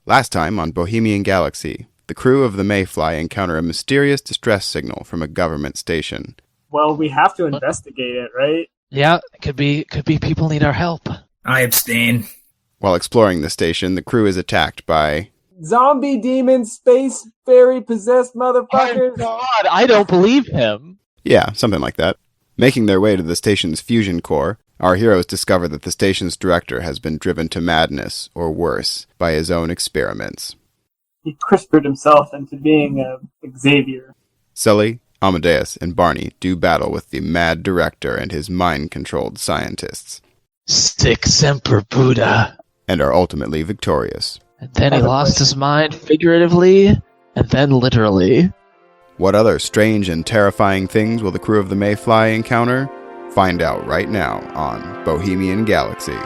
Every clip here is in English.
Last time on Bohemian Galaxy, the crew of the Mayfly encounter a mysterious distress signal from a government station. Well, we have to investigate it, right? Yeah, could be people need our help. I abstain. While exploring the station, the crew is attacked by Zombie, demon, space, fairy, possessed motherfuckers. Oh God, I don't believe him. Yeah, something like that. Making their way to the station's fusion core, our heroes discover that the station's director has been driven to madness, or worse, by his own experiments. He CRISPR'd himself into being Xavier. Sully, Amadeus, and Barney do battle with the mad director and his mind-controlled scientists. Sic semper Buddha. And are ultimately victorious. And then he lost his mind figuratively, and then literally. What other strange and terrifying things will the crew of the Mayfly encounter? Find out right now on Bohemian Galaxy.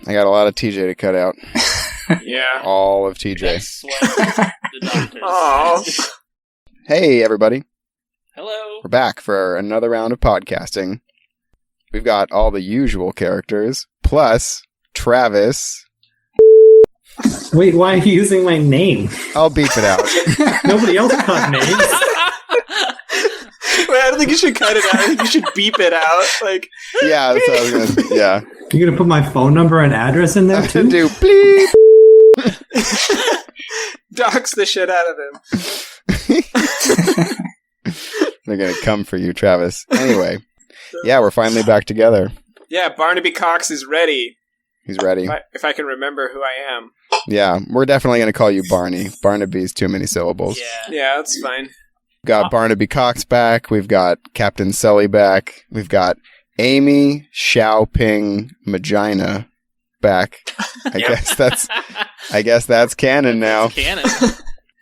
I got a lot of TJ to cut out. Yeah. All of TJ. That's what the doctors Oh. Hey, everybody. Hello. We're back for another round of podcasting. We've got all the usual characters, plus Travis. Wait, why are you using my name? I'll beep it out. Nobody else got names. Wait, I don't think you should cut it out. I think you should beep it out. Like, Yeah, that's what I was gonna. Yeah. You're gonna put my phone number and address in there too? Do bleep. dox the shit out of him. They're gonna come for you, Travis. Anyway, yeah, we're finally back together. Yeah, Barnaby Cox is ready. He's ready. If I can remember who I am. Yeah, we're definitely gonna call you Barney. Barnaby's too many syllables. Yeah, that's fine. We've got Barnaby Cox back. We've got Captain Sully back. We've got Amy Xiaoping Magina back. I guess that's canon now. That's canon.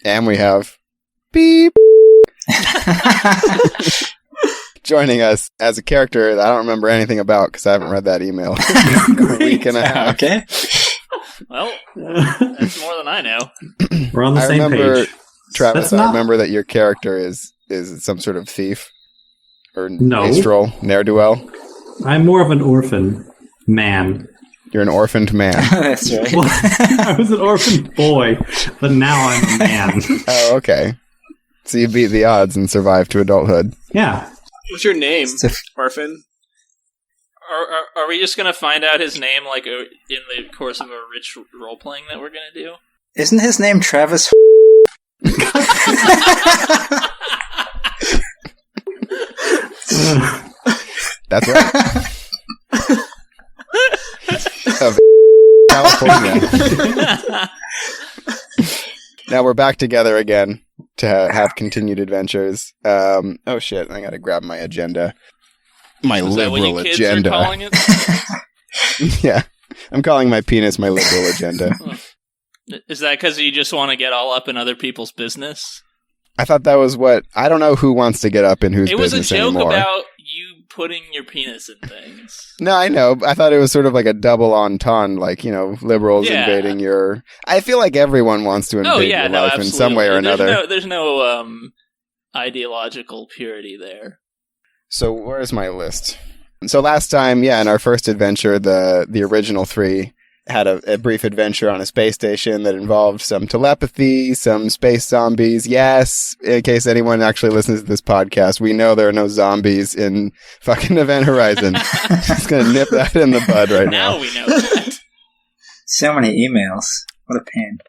And we have beep joining us as a character that I don't remember anything about because I haven't read that email in a week and a half. Okay. Well, that's more than I know. We're on the I same remember, page. Travis, That's I not- remember that your character is some sort of thief or No. minstrel, ne'er-do-well. I'm more of an orphan man. You're an orphaned man. That's right. Well, I was an orphan boy, but now I'm a man. Oh, okay. So you beat the odds and survived to adulthood. Yeah. What's your name, orphan? Are we just gonna find out his name like in the course of a rich role playing that we're gonna do? Isn't his name Travis? That's right. Of California. Now we're back together again to have continued adventures. Oh shit! I gotta grab my agenda. My Is that what liberal you kids agenda. are calling it? Yeah, I'm calling my penis my liberal agenda. Is that because you just want to get all up in other people's business? I thought that was what. I don't know who wants to get up in whose It was a business joke anymore. about you putting your penis in things. No, I know. I thought it was sort of like a double entendre, like, liberals Yeah. invading your... I feel like everyone wants to invade your life in some way or another. There's no ideological purity there. So where's my list? So last time, in our first adventure, the original three had a brief adventure on a space station that involved some telepathy, some space zombies. Yes, in case anyone actually listens to this podcast, we know there are no zombies in fucking Event Horizon. Just gonna nip that in the bud right now. Now we know that. So many emails. What a pain.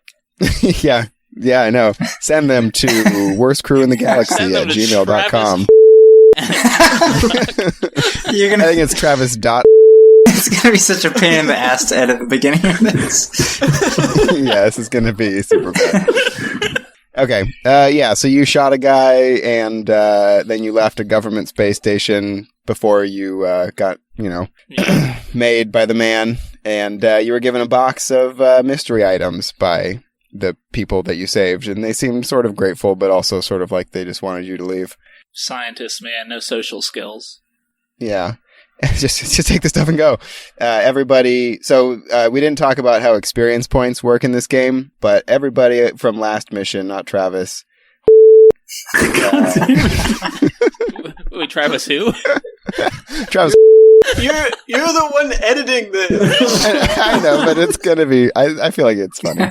Yeah, I know. Send them to worstcrewinthegalaxy Send them at to gmail.com. You're I gonna think it's Travis dot It's gonna be such a pain in the ass to edit the beginning of this. Yeah, this is going to be super bad. Okay, yeah, so you shot a guy, and then you left a government space station before you got, made by the man, and you were given a box of mystery items by the people that you saved, and they seemed sort of grateful, but also sort of like they just wanted you to leave. Scientist, man, no social skills. Yeah. just take the stuff and go. Everybody. So we didn't talk about how experience points work in this game, but everybody from last mission, not Travis. Wait, Travis who? Travis. You're the one editing this. I know, but it's gonna be. I feel like it's funny.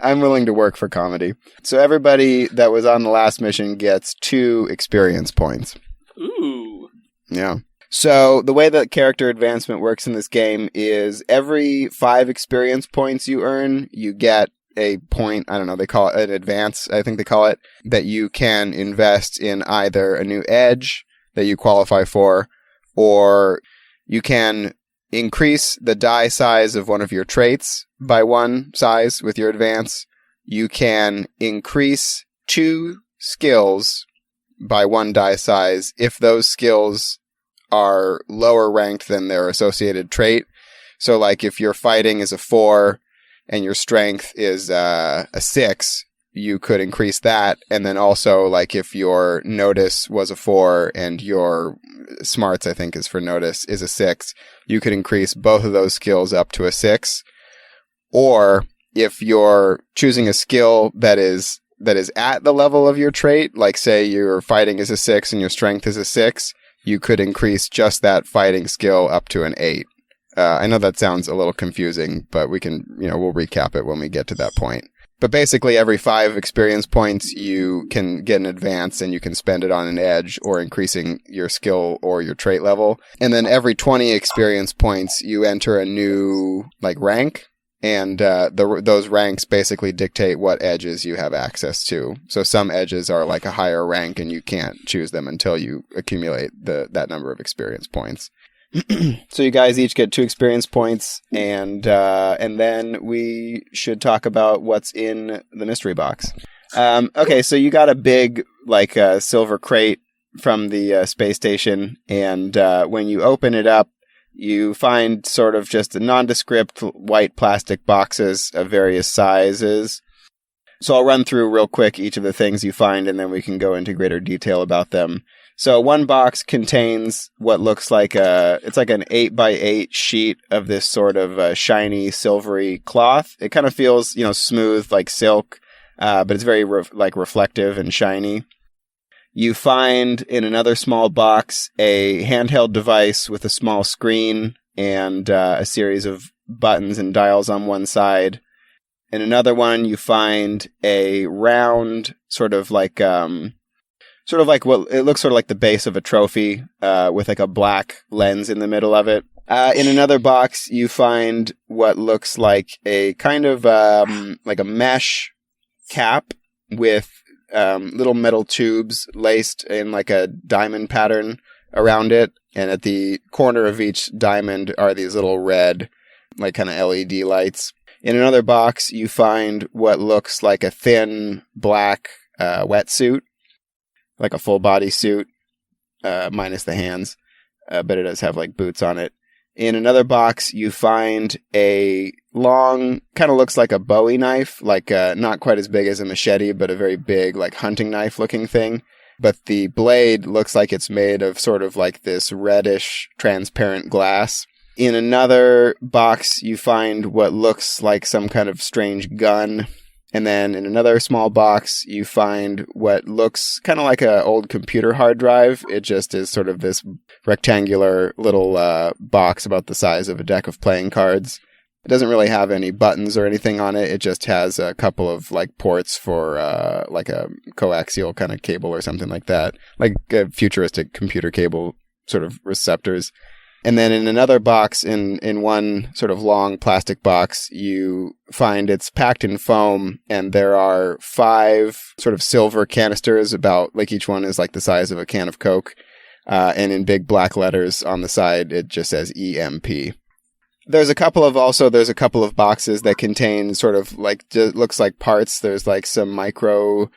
I'm willing to work for comedy. So everybody that was on the last mission gets 2 experience points. Ooh. Yeah. So the way that character advancement works in this game is every 5 experience points you earn, you get a point, I don't know, they call it an advance, I think they call it, that you can invest in either a new edge that you qualify for, or you can increase the die size of one of your traits by 1 size with your advance. You can increase 2 skills by 1 die size if those skills are lower ranked than their associated trait. So like if your fighting is a 4 and your strength is a 6, you could increase that. And then also like if your notice was a 4 and your smarts, I think is for notice, is a 6, you could increase both of those skills up to a 6. Or if you're choosing a skill that is at the level of your trait, like say your fighting is a 6 and your strength is a 6, you could increase just that fighting skill up to an 8. I know that sounds a little confusing, but we can, we'll recap it when we get to that point. But basically every 5 experience points you can get an advance and you can spend it on an edge or increasing your skill or your trait level. And then every 20 experience points you enter a new rank. And those ranks basically dictate what edges you have access to. So some edges are like a higher rank, and you can't choose them until you accumulate that number of experience points. So you guys each get 2 experience points, and then we should talk about what's in the mystery box. Okay, so you got a big silver crate from the space station, and when you open it up, you find sort of just nondescript white plastic boxes of various sizes. So I'll run through real quick each of the things you find, and then we can go into greater detail about them. So one box contains what looks like it's like an 8x8 sheet of this sort of shiny, silvery cloth. It kind of feels, smooth like silk, but it's very reflective and shiny. You find in another small box a handheld device with a small screen and a series of buttons and dials on one side. In another one, you find a round, sort of like what it looks sort of like the base of a trophy with like a black lens in the middle of it. In another box, you find what looks like a kind of like a mesh cap with little metal tubes laced in like a diamond pattern around it, and at the corner of each diamond are these little red kind of LED lights. In another box you find what looks like a thin black wetsuit, like a full body suit minus the hands, but it does have boots on it. In another box, you find a long, kind of looks like a Bowie knife, not quite as big as a machete, but a very big, hunting knife looking thing. But the blade looks like it's made of sort of this reddish, transparent glass. In another box, you find what looks like some kind of strange gun. And then in another small box, you find what looks kind of like an old computer hard drive. It just is sort of this rectangular little box about the size of a deck of playing cards. It doesn't really have any buttons or anything on it. It just has a couple of ports for a coaxial kind of cable or something like that, like a futuristic computer cable sort of receptors. And then in another box, in one sort of long plastic box, you find it's packed in foam, and there are 5 sort of silver canisters about, each one is the size of a can of Coke. And in big black letters on the side, it just says EMP. There's a couple of boxes that contain sort of like, looks like parts. There's like some micro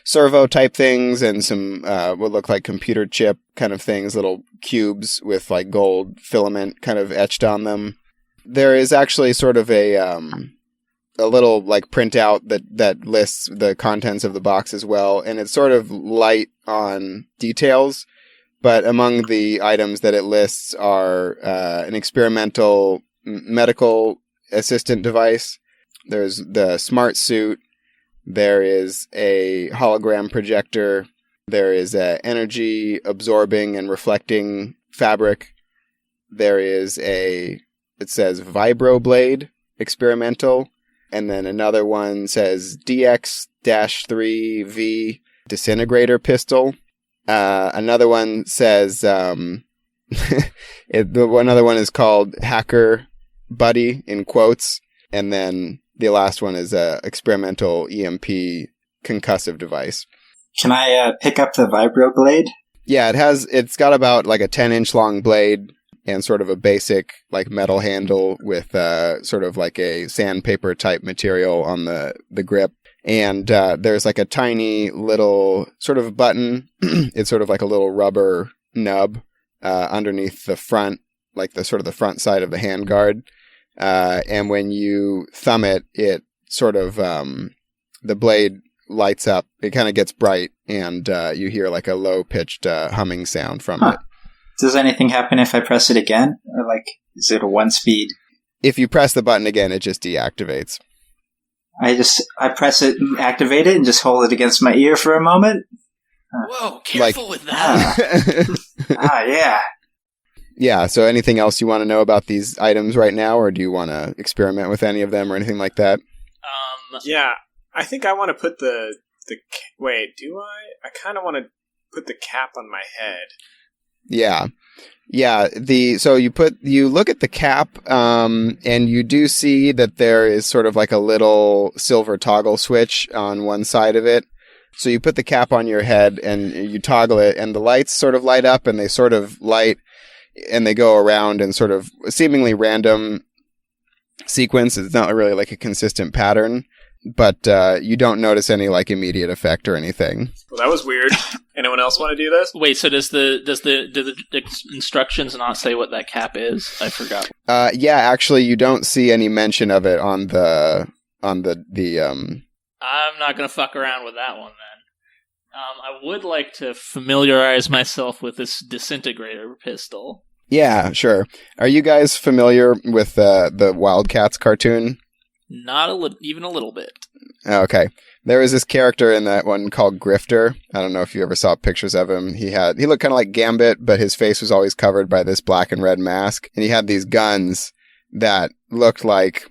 servo type things and some what look like computer chip kind of things, little cubes with like gold filament kind of etched on them. There is actually sort of a little like printout that lists the contents of the box as well, and it's sort of light on details. But among the items that it lists are an experimental medical assistant device. There's the smart suit. There is a hologram projector. There is a energy absorbing and reflecting fabric. There is it says vibroblade experimental. And then another one says DX-3V disintegrator pistol. Another one says, another one is called Hacker Buddy in quotes. And then the last one is a experimental EMP concussive device. Can I pick up the vibroblade? Yeah, it's got about like a 10-inch long blade and sort of a basic like metal handle with sort of like a sandpaper type material on the grip. And there's like a tiny little sort of button. It's sort of like a little rubber nub underneath the front, like the sort of the front side of the handguard. And when you thumb it, it sort of, the blade lights up. It kind of gets bright, and you hear like a low-pitched humming sound from it. Does anything happen if I press it again? Or like, is it a one speed? If you press the button again, it just deactivates. I press it and activate it and just hold it against my ear for a moment. Whoa, careful with that. Yeah. Yeah, so anything else you want to know about these items right now, or do you want to experiment with any of them or anything like that? Yeah, I think I want to put the wait, do I? I kind of want to put the cap on my head. Yeah. Yeah, so you look at the cap, and you do see that there is sort of like a little silver toggle switch on one side of it. So you put the cap on your head and you toggle it, and the lights sort of light up, and they sort of light and they go around in sort of seemingly random sequence. It's not really like a consistent pattern, but you don't notice any like immediate effect or anything. Well, that was weird. Anyone else want to do this? Wait, so do the instructions not say what that cap is? I forgot. Yeah, actually, you don't see any mention of it on the. I'm not gonna fuck around with that one then. I would like to familiarize myself with this disintegrator pistol. Yeah, sure. Are you guys familiar with the Wildcats cartoon? Not even a little bit. Okay. There was this character in that one called Grifter. I don't know if you ever saw pictures of him. He looked kind of like Gambit, but his face was always covered by this black and red mask. And he had these guns that looked like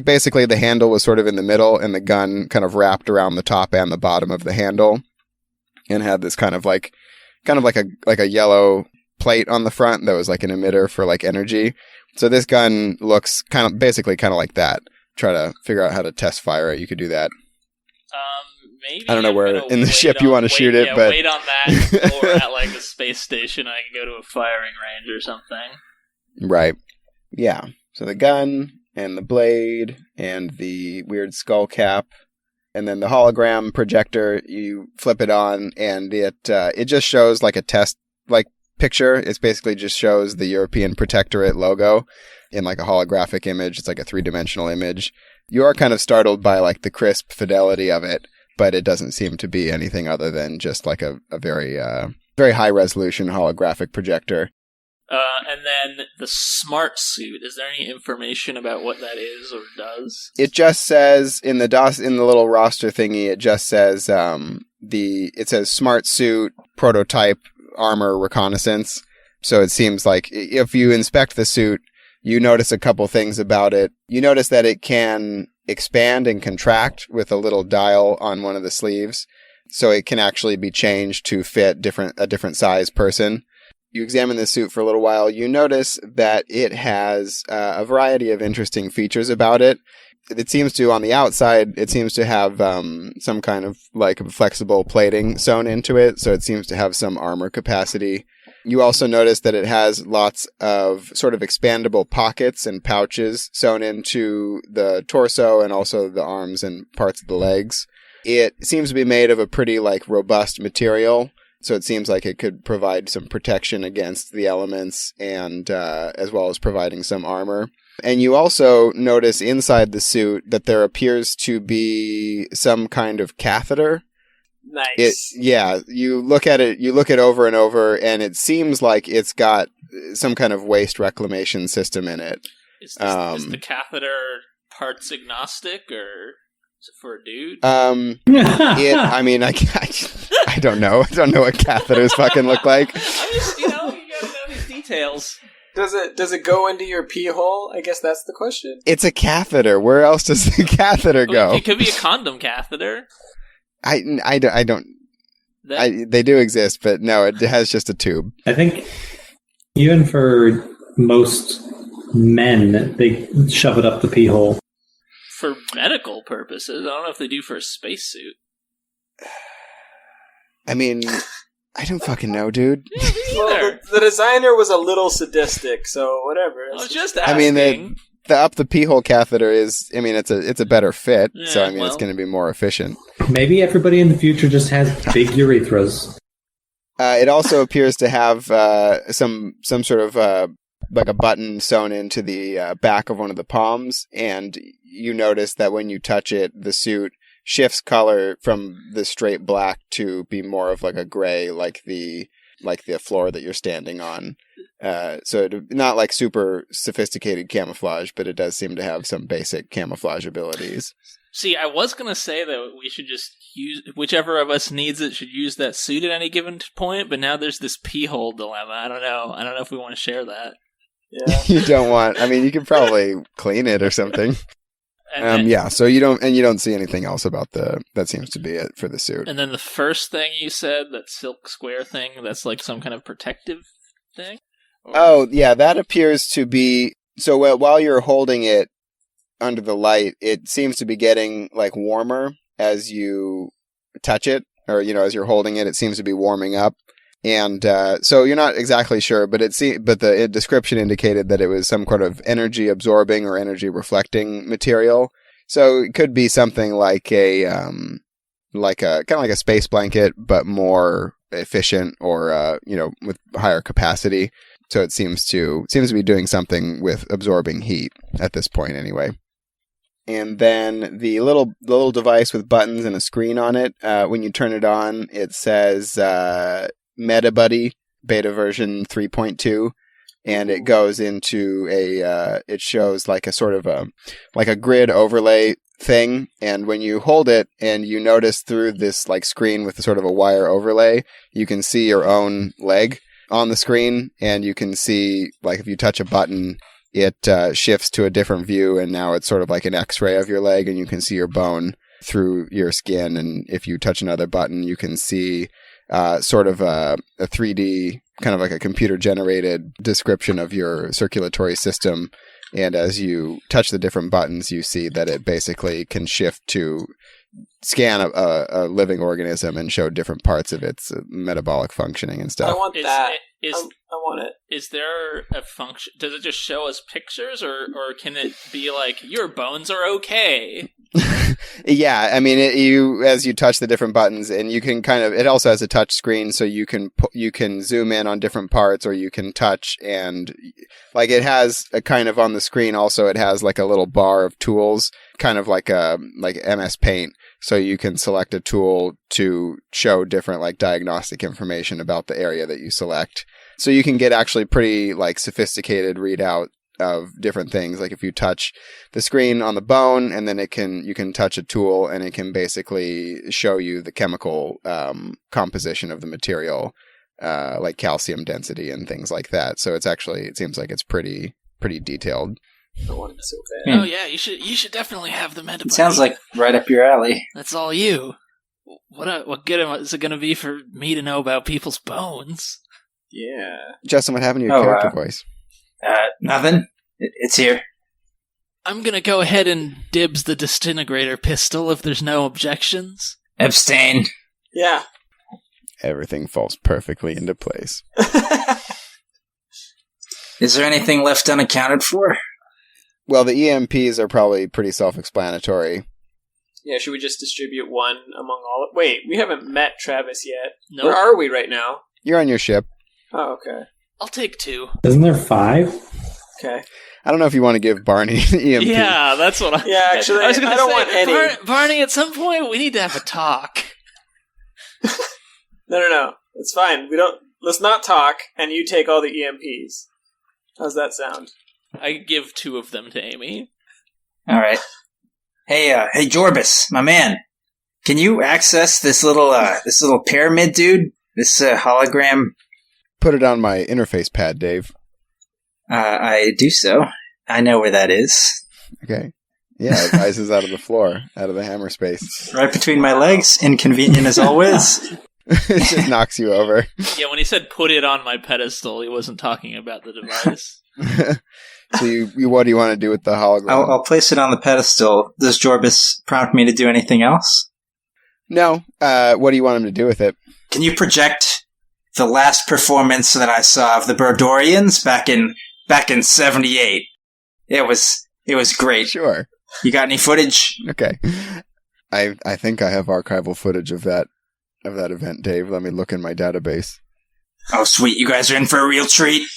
basically the handle was sort of in the middle and the gun kind of wrapped around the top and the bottom of the handle, and had this kind of like a yellow plate on the front that was like an emitter for like energy. So this gun looks kind of like that. Try to figure out how to test fire it. You could do that. Maybe I don't know where in the ship you want to shoot it, but wait on that, or at like a space station, I can go to a firing range or something. Right. Yeah. So the gun and the blade and the weird skull cap, and then the hologram projector. You flip it on, and it just shows like a test like picture. It basically just shows the European Protectorate logo in like a holographic image. It's like a 3-dimensional image. You are kind of startled by like the crisp fidelity of it, but it doesn't seem to be anything other than just like a very very high resolution holographic projector. And then the smart suit. Is there any information about what that is or does? It just says in the little roster thingy. It just says it says smart suit prototype armor reconnaissance. So it seems like if you inspect the suit, you notice a couple things about it. You notice that it can expand and contract with a little dial on one of the sleeves. So it can actually be changed to fit a different size person. You examine the suit for a little while. You notice that it has a variety of interesting features about it. It seems to, on the outside, it seems to have some kind of like flexible plating sewn into it. So it seems to have some armor capacity. You also notice that it has lots of sort of expandable pockets and pouches sewn into the torso and also the arms and parts of the legs. It seems to be made of a pretty robust material, so it seems like it could provide some protection against the elements and as well as providing some armor. And you also notice inside the suit that there appears to be some kind of catheter. Nice. You look at it over and over, and it seems like it's got some kind of waste reclamation system in it. Is the catheter parts agnostic, or is it for a dude? I don't know. I don't know what catheters fucking look like. I'm just, you gotta know these details. Does it go into your pee hole? I guess that's the question. It's a catheter. Where else does the catheter go? It could be a condom catheter. I don't. They do exist, but no, it has just a tube. I think even for most men, they shove it up the pee hole. For medical purposes. I don't know if they do for a spacesuit. I mean, I don't fucking know, dude. Yeah, me either. Well, the designer was a little sadistic, so whatever. I was just asking. I mean, the up the pee hole catheter is. I mean, it's a better fit, so I mean, it's going to be more efficient. Maybe everybody in the future just has big urethras. It also appears to have some sort of a button sewn into the back of one of the palms, and you notice that when you touch it, the suit shifts color from the straight black to be more of a gray, like the floor that you're standing on. So not super sophisticated camouflage, but it does seem to have some basic camouflage abilities. See, I was going to say that we should just use, whichever of us needs it should use that suit at any given point, but now there's this pee hole dilemma. I don't know if we want to share that. Yeah. You don't want, I mean, you could probably clean it or something. So you don't see anything else about that seems to be it for the suit. And then the first thing you said, that silk square thing, that's some kind of protective thing? Oh, yeah, that appears to be, so while you're holding it under the light, it seems to be getting warmer as you touch it, or as you're holding it, it seems to be warming up. And so you're not exactly sure, but the description indicated that it was some kind of energy absorbing or energy reflecting material. So it could be something like a kind of like a space blanket, but more efficient or with higher capacity. So it seems to be doing something with absorbing heat at this point, anyway. And then the little device with buttons and a screen on it. When you turn it on, it says MetaBuddy beta version 3.2, and it goes into it shows a sort of a grid overlay thing. And when you hold it and you notice through this screen with sort of a wire overlay, you can see your own leg on the screen, and you can see if you touch a button, it shifts to a different view, and now it's sort of like an X-ray of your leg, and you can see your bone through your skin. And if you touch another button, you can see sort of a 3D, kind of like a computer-generated description of your circulatory system. And as you touch the different buttons, you see that it basically can shift to scan a living organism and show different parts of its metabolic functioning and stuff. I want that. I want it. Is there a function? Does it just show us pictures, or can it be your bones are okay? Yeah, I mean, as you touch the different buttons, and you can it also has a touch screen, so you can zoom in on different parts, or you can touch, and it has a kind of on the screen also, it has a little bar of tools, kind of like MS Paint, so you can select a tool to show different diagnostic information about the area that you select. So you can get actually pretty sophisticated readout of different things. If you touch the screen on the bone, and then you can touch a tool, and it can basically show you the chemical composition of the material, like calcium density and things like that. So it seems like it's pretty detailed. I want it so bad. Oh yeah, you should definitely have the MetaBuddy. It sounds like right up your alley. That's all you. What good is it going to be for me to know about people's bones? Yeah. Justin, what happened to your character voice? Nothing. It's here. I'm going to go ahead and dibs the disintegrator pistol if there's no objections. Abstain. Yeah. Everything falls perfectly into place. Is there anything left unaccounted for? Well, the EMPs are probably pretty self-explanatory. Yeah, should we just distribute one among all? Wait, we haven't met Travis yet. No. Where are we right now? You're on your ship. Oh, okay. I'll take 2. Isn't there 5? Okay. I don't know if you want to give Barney an EMP. Yeah, that's what I... Yeah, actually, I was gonna I don't say, want any. Barney, at some point, we need to have a talk. No. It's fine. Let's not talk, and you take all the EMPs. How's that sound? I give 2 of them to Amy. All right. Hey, Jorbus, my man. Can you access this little pyramid dude? This hologram? Put it on my interface pad, Dave. I do so. I know where that is. Okay. Yeah, it rises out of the floor, out of the hammer space. Right between my legs. Inconvenient as always. It just knocks you over. Yeah, when he said put it on my pedestal, he wasn't talking about the device. So you what do you want to do with the hologram? I'll place it on the pedestal. Does Jorbus prompt me to do anything else? No. What do you want him to do with it? Can you project the last performance that I saw of the Burdorians back in '78? It was great. Sure. You got any footage? Okay. I think I have archival footage of that event, Dave. Let me look in my database. Oh, sweet. You guys are in for a real treat.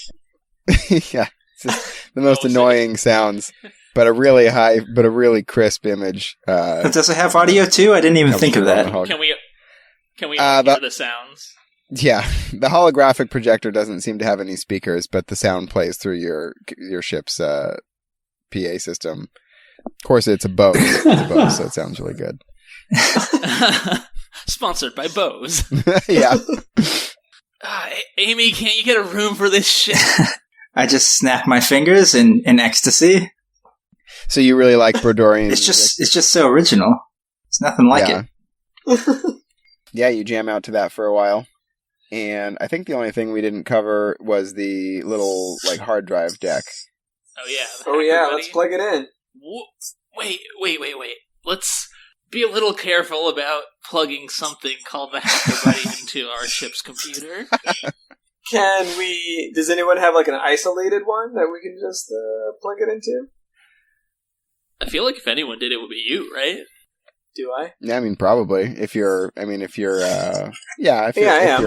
Yeah. It's just the most annoying sounds, but a really crisp image. Does it have audio too? I didn't even think of that. Can we hear the sounds? Yeah, the holographic projector doesn't seem to have any speakers, but the sound plays through your ship's PA system. Of course, it's a Bose, so it sounds really good. Sponsored by Bose. Yeah. Amy, can't you get a room for this shit? I just snap my fingers in ecstasy. So you really like Brodorian? It's just so original. It's nothing like it. Yeah, you jam out to that for a while. And I think the only thing we didn't cover was the little hard drive deck. Oh yeah. Let's plug it in. Wait. Let's be a little careful about plugging something called the Hacker Buddy into our ship's computer. Does anyone have an isolated one that we can just plug it into? I feel like if anyone did, it would be you, right? Do I? Yeah, I mean, probably. If you're a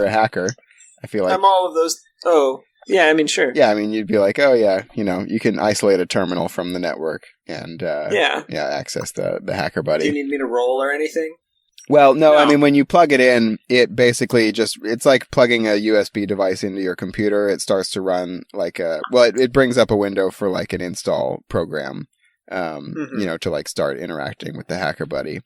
hacker, I feel like I'm all of those. Oh, yeah, I mean, sure. Yeah, I mean, you'd be like, oh yeah, you can isolate a terminal from the network and access the Hacker Buddy. Do you need me to roll or anything? Well, no, I mean, when you plug it in, it basically it's like plugging a USB device into your computer. It starts to run it brings up a window for an install program, to start interacting with the Hacker Buddy.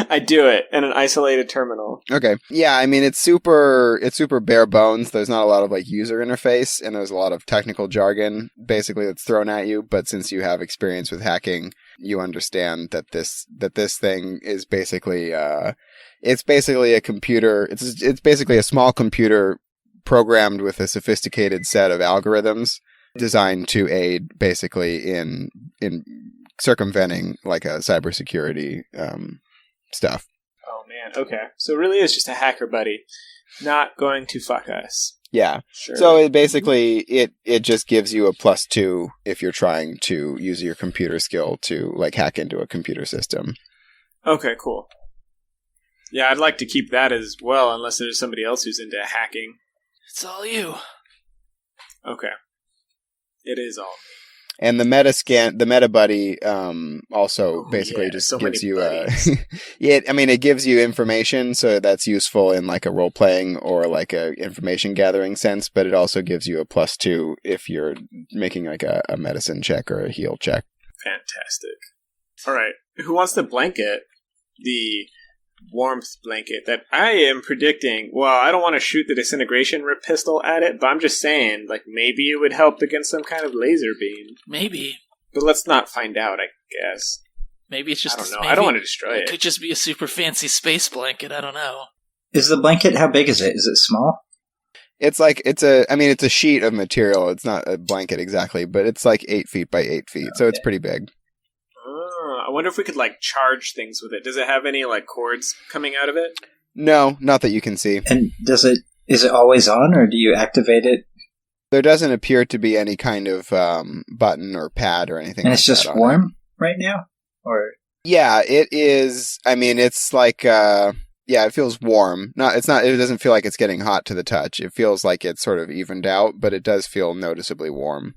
I do it in an isolated terminal. Okay. Yeah, I mean, it's super bare bones. There's not a lot of user interface, and there's a lot of technical jargon basically that's thrown at you. But since you have experience with hacking, you understand that this thing is basically it's basically a computer. It's basically a small computer programmed with a sophisticated set of algorithms designed to aid basically in circumventing a cybersecurity stuff. Oh man, okay. So it really is just a Hacker Buddy, not going to fuck us. Yeah. Sure. So it basically it just gives you a +2 if you're trying to use your computer skill to hack into a computer system. Okay, cool. Yeah, I'd like to keep that as well, unless there's somebody else who's into hacking. It's all you. Okay. It is all. And the Meta Buddy also basically just gives you it gives you information, so that's useful in a role playing or a information gathering sense, but it also gives you a +2 if you're making a medicine check or a heal check. Fantastic. All right, who wants the blanket? The warmth blanket that I am predicting. Well, I don't want to shoot the disintegration pistol at it, but I'm just saying, maybe it would help against some kind of laser beam. Maybe. But let's not find out, I guess. Maybe it's just... I don't know. I don't want to destroy it. It could just be a super fancy space blanket. I don't know. Is the blanket, how big is it? Is it small? It's it's a sheet of material. It's not a blanket exactly, but it's 8 feet by 8 feet, so it's pretty big. I wonder if we could charge things with it. Does it have any cords coming out of it? No, not that you can see. And is it always on, or do you activate it? There doesn't appear to be any kind of button or pad or anything. And like it's just that warm right now? Or yeah, it is. I mean, it's like it feels warm. It doesn't feel like it's getting hot to the touch. It feels like it's sort of evened out, but it does feel noticeably warm.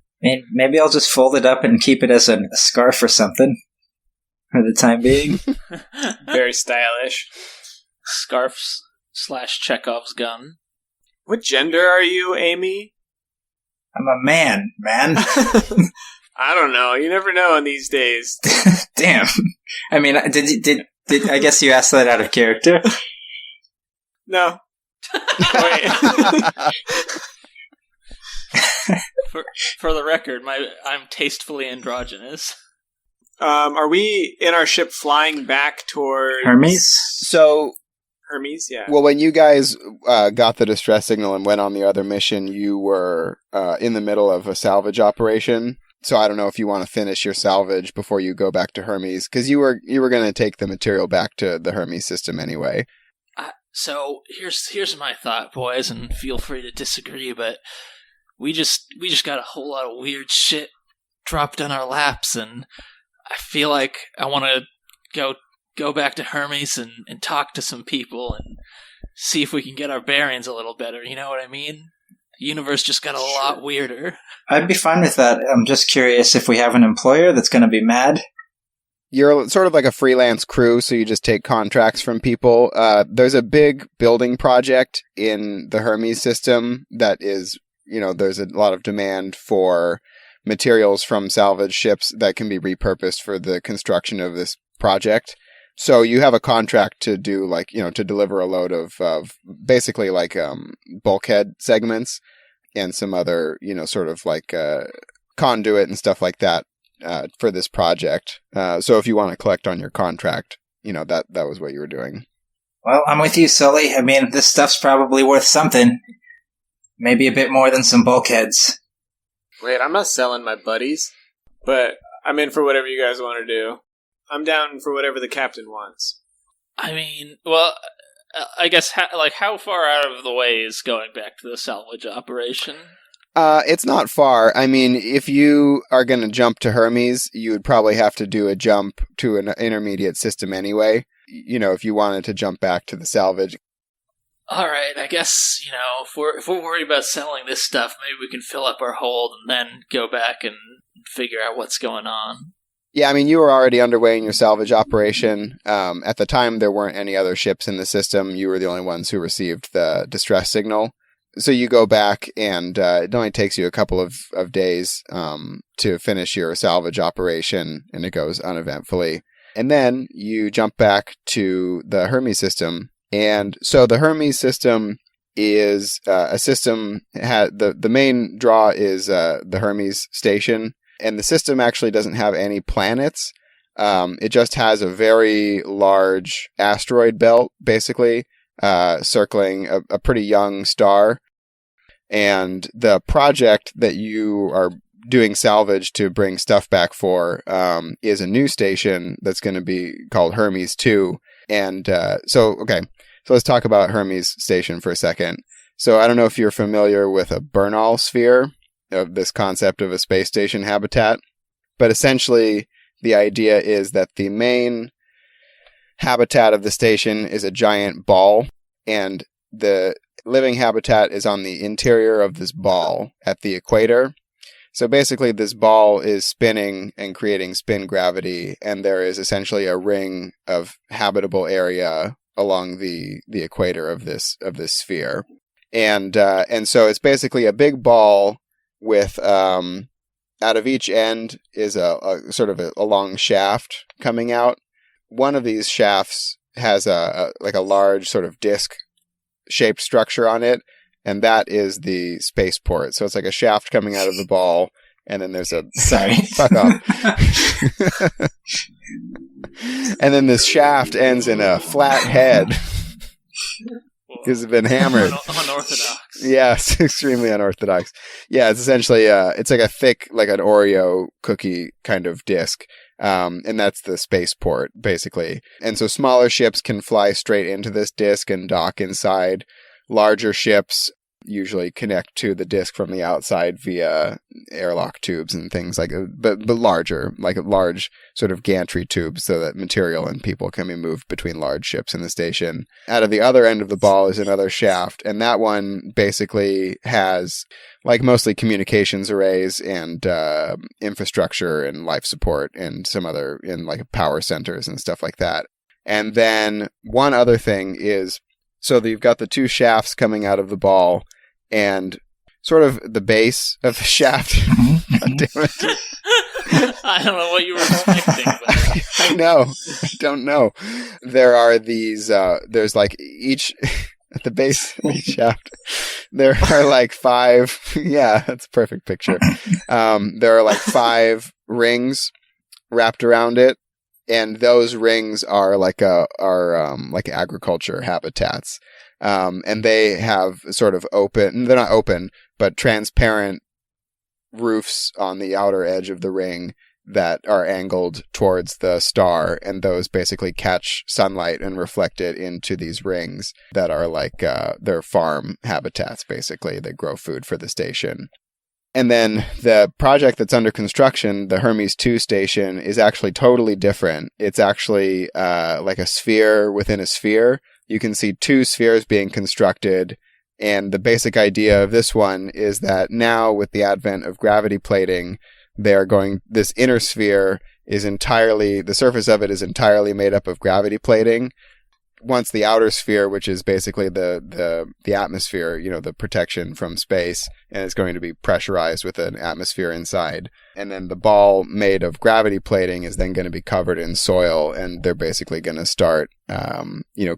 Maybe I'll just fold it up and keep it as a scarf or something for the time being. Very stylish. Scarfs / Chekhov's gun. What gender are you, Amy? I'm a man. I don't know. You never know in these days. Damn. I mean, did I guess you asked that out of character? No. Wait. For the record, I'm tastefully androgynous. Are we in our ship flying back towards Hermes? So, Hermes, yeah. well, when you guys got the distress signal and went on the other mission, you were in the middle of a salvage operation. So I don't know if you want to finish your salvage before you go back to Hermes, because you were going to take the material back to the Hermes system anyway. So here's my thought, boys, and feel free to disagree, but we just got a whole lot of weird shit dropped on our laps, and I feel like I want to go back to Hermes and talk to some people and see if we can get our bearings a little better. You know what I mean? The universe just got a lot weirder. I'd be fine with that. I'm just curious if we have an employer that's going to be mad. You're sort of like a freelance crew, so you just take contracts from people. There's a big building project in the Hermes system that is, there's a lot of demand for materials from salvage ships that can be repurposed for the construction of this project. So you have a contract to do to deliver a load of basically like bulkhead segments and some other, sort of like conduit and stuff like that for this project. So if you want to collect on your contract, that was what you were doing. Well, I'm with you, Sully. I mean, this stuff's probably worth something. Maybe a bit more than some bulkheads. Wait, I'm not selling my buddies, but I'm in for whatever you guys want to do. I'm down for whatever the captain wants. I mean, well, I guess, how far out of the way is going back to the salvage operation? It's not far. I mean, if you are going to jump to Hermes, you would probably have to do a jump to an intermediate system anyway, if you wanted to jump back to the salvage. All right, I guess, if we're worried about selling this stuff, maybe we can fill up our hold and then go back and figure out what's going on. Yeah, I mean, you were already underway in your salvage operation. At the time, there weren't any other ships in the system. You were the only ones who received the distress signal. So you go back, and it only takes you a couple of days to finish your salvage operation, and it goes uneventfully. And then you jump back to the Hermes system. And so the Hermes system is a system, the main draw is the Hermes station. And the system actually doesn't have any planets. It just has a very large asteroid belt, basically, circling a pretty young star. And the project that you are doing salvage to bring stuff back for is a new station that's going to be called Hermes 2. And so let's talk about Hermes station for a second. So I don't know if you're familiar with a Bernal sphere, of this concept of a space station habitat. But essentially, the idea is that the main habitat of the station is a giant ball, and the living habitat is on the interior of this ball at the equator. So basically, this ball is spinning and creating spin gravity, and there is essentially a ring of habitable area along the equator of this sphere. And so it's basically a big ball with out of each end is a sort of a long shaft coming out. One of these shafts has a large sort of disc shaped structure on it, and that is the spaceport. So it's like a shaft coming out of the ball, and then there's a fuck off. And then this shaft ends in a flat head. Because it's been hammered. Unorthodox. Yeah, it's extremely unorthodox. Yeah, it's essentially, it's like a thick, like an Oreo cookie kind of disc. And that's the spaceport, basically. And so smaller ships can fly straight into this disk and dock inside. Larger ships usually connect to the disk from the outside via airlock tubes and things like that, but larger, like large sort of gantry tubes so that material and people can be moved between large ships in the station. Out of the other end of the ball is another shaft, and that one basically has like mostly communications arrays and infrastructure and life support and some other in like power centers and stuff like that. And then one other thing is, so you've got the two shafts coming out of the ball, and sort of the base of the shaft. God damn it. I don't know what you were expecting. But... I know. I don't know. There are these, there's like each, at the base of each shaft, there are like 5, yeah, that's a perfect picture. There are like 5 rings wrapped around it. And those rings are like like agriculture habitats, and they have sort of open. They're not open, but transparent roofs on the outer edge of the ring that are angled towards the star, and those basically catch sunlight and reflect it into these rings that are like they're farm habitats. Basically, they grow food for the station. And then the project that's under construction, the Hermes 2 station, is actually totally different. It's actually like a sphere within a sphere. You can see 2 spheres being constructed. And the basic idea of this one is that now with the advent of gravity plating, this inner sphere is entirely, the surface of it is entirely made up of gravity plating. Once the outer sphere, which is basically the atmosphere, the protection from space, and it's going to be pressurized with an atmosphere inside. And then the ball made of gravity plating is then going to be covered in soil, and they're basically going to start,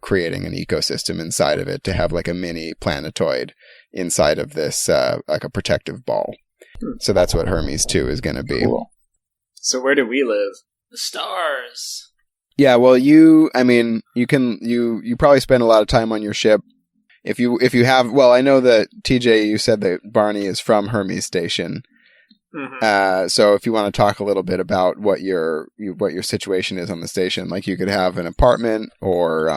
creating an ecosystem inside of it to have like a mini planetoid inside of this, like a protective ball. So that's what Hermes 2 is going to be. Cool. So where do we live? The stars. Yeah, well, you probably spend a lot of time on your ship. If you have, well, I know that TJ, you said that Barney is from Hermes Station. Mm-hmm. So if you want to talk a little bit about what your situation is on the station, like you could have an apartment or,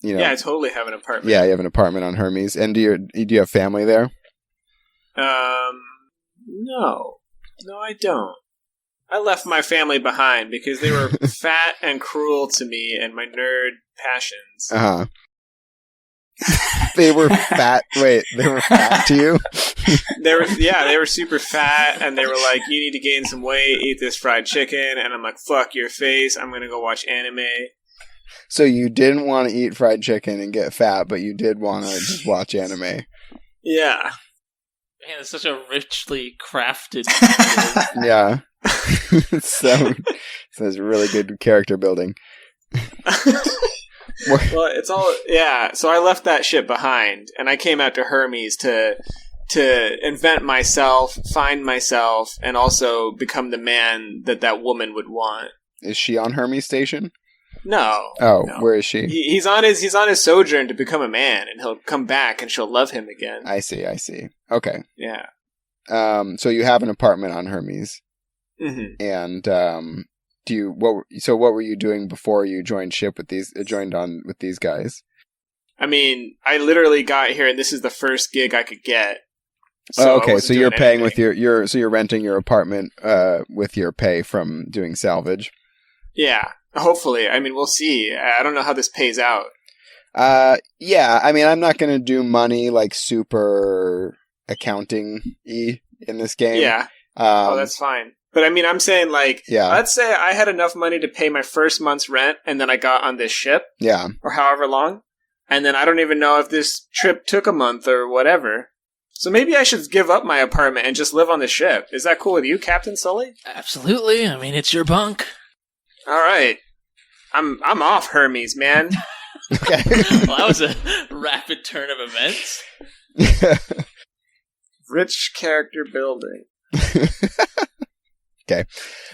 Yeah, I totally have an apartment. Yeah, you have an apartment on Hermes. And do you have family there? No, I don't. I left my family behind because they were fat and cruel to me and my nerd passions. Uh-huh. They were fat. Wait, they were fat to you? They were super fat, and they were like, you need to gain some weight, eat this fried chicken, and I'm like, fuck your face, I'm gonna go watch anime. So you didn't want to eat fried chicken and get fat, but you did want to just watch anime. Yeah. Man, it's such a richly crafted Yeah. So it's really good character building. Well, it's all, yeah. So I left that shit behind, and I came out to Hermes to invent myself, find myself, and also become the man that woman would want. Is she on Hermes Station? No. Oh, no. Where is she? He's on his sojourn to become a man, and he'll come back, and she'll love him again. I see. Okay. Yeah. So you have an apartment on Hermes. Mm-hmm. And what were you doing before you joined on with these guys? I mean, I literally got here, and this is the first gig I could get. So okay, so you're paying anything. With you're renting your apartment with your pay from doing salvage. Yeah, hopefully. I mean, we'll see. I don't know how this pays out. Yeah. I mean, I'm not going to do money like super accounting-y in this game. Yeah. That's fine. But I mean, I'm saying like, let's say I had enough money to pay my first month's rent, and then I got on this ship. Yeah. Or however long. And then I don't even know if this trip took a month or whatever. So maybe I should give up my apartment and just live on the ship. Is that cool with you, Captain Sully? Absolutely. I mean, it's your bunk. All right. I'm off Hermes, man. Okay. Well, that was a rapid turn of events. Rich character building.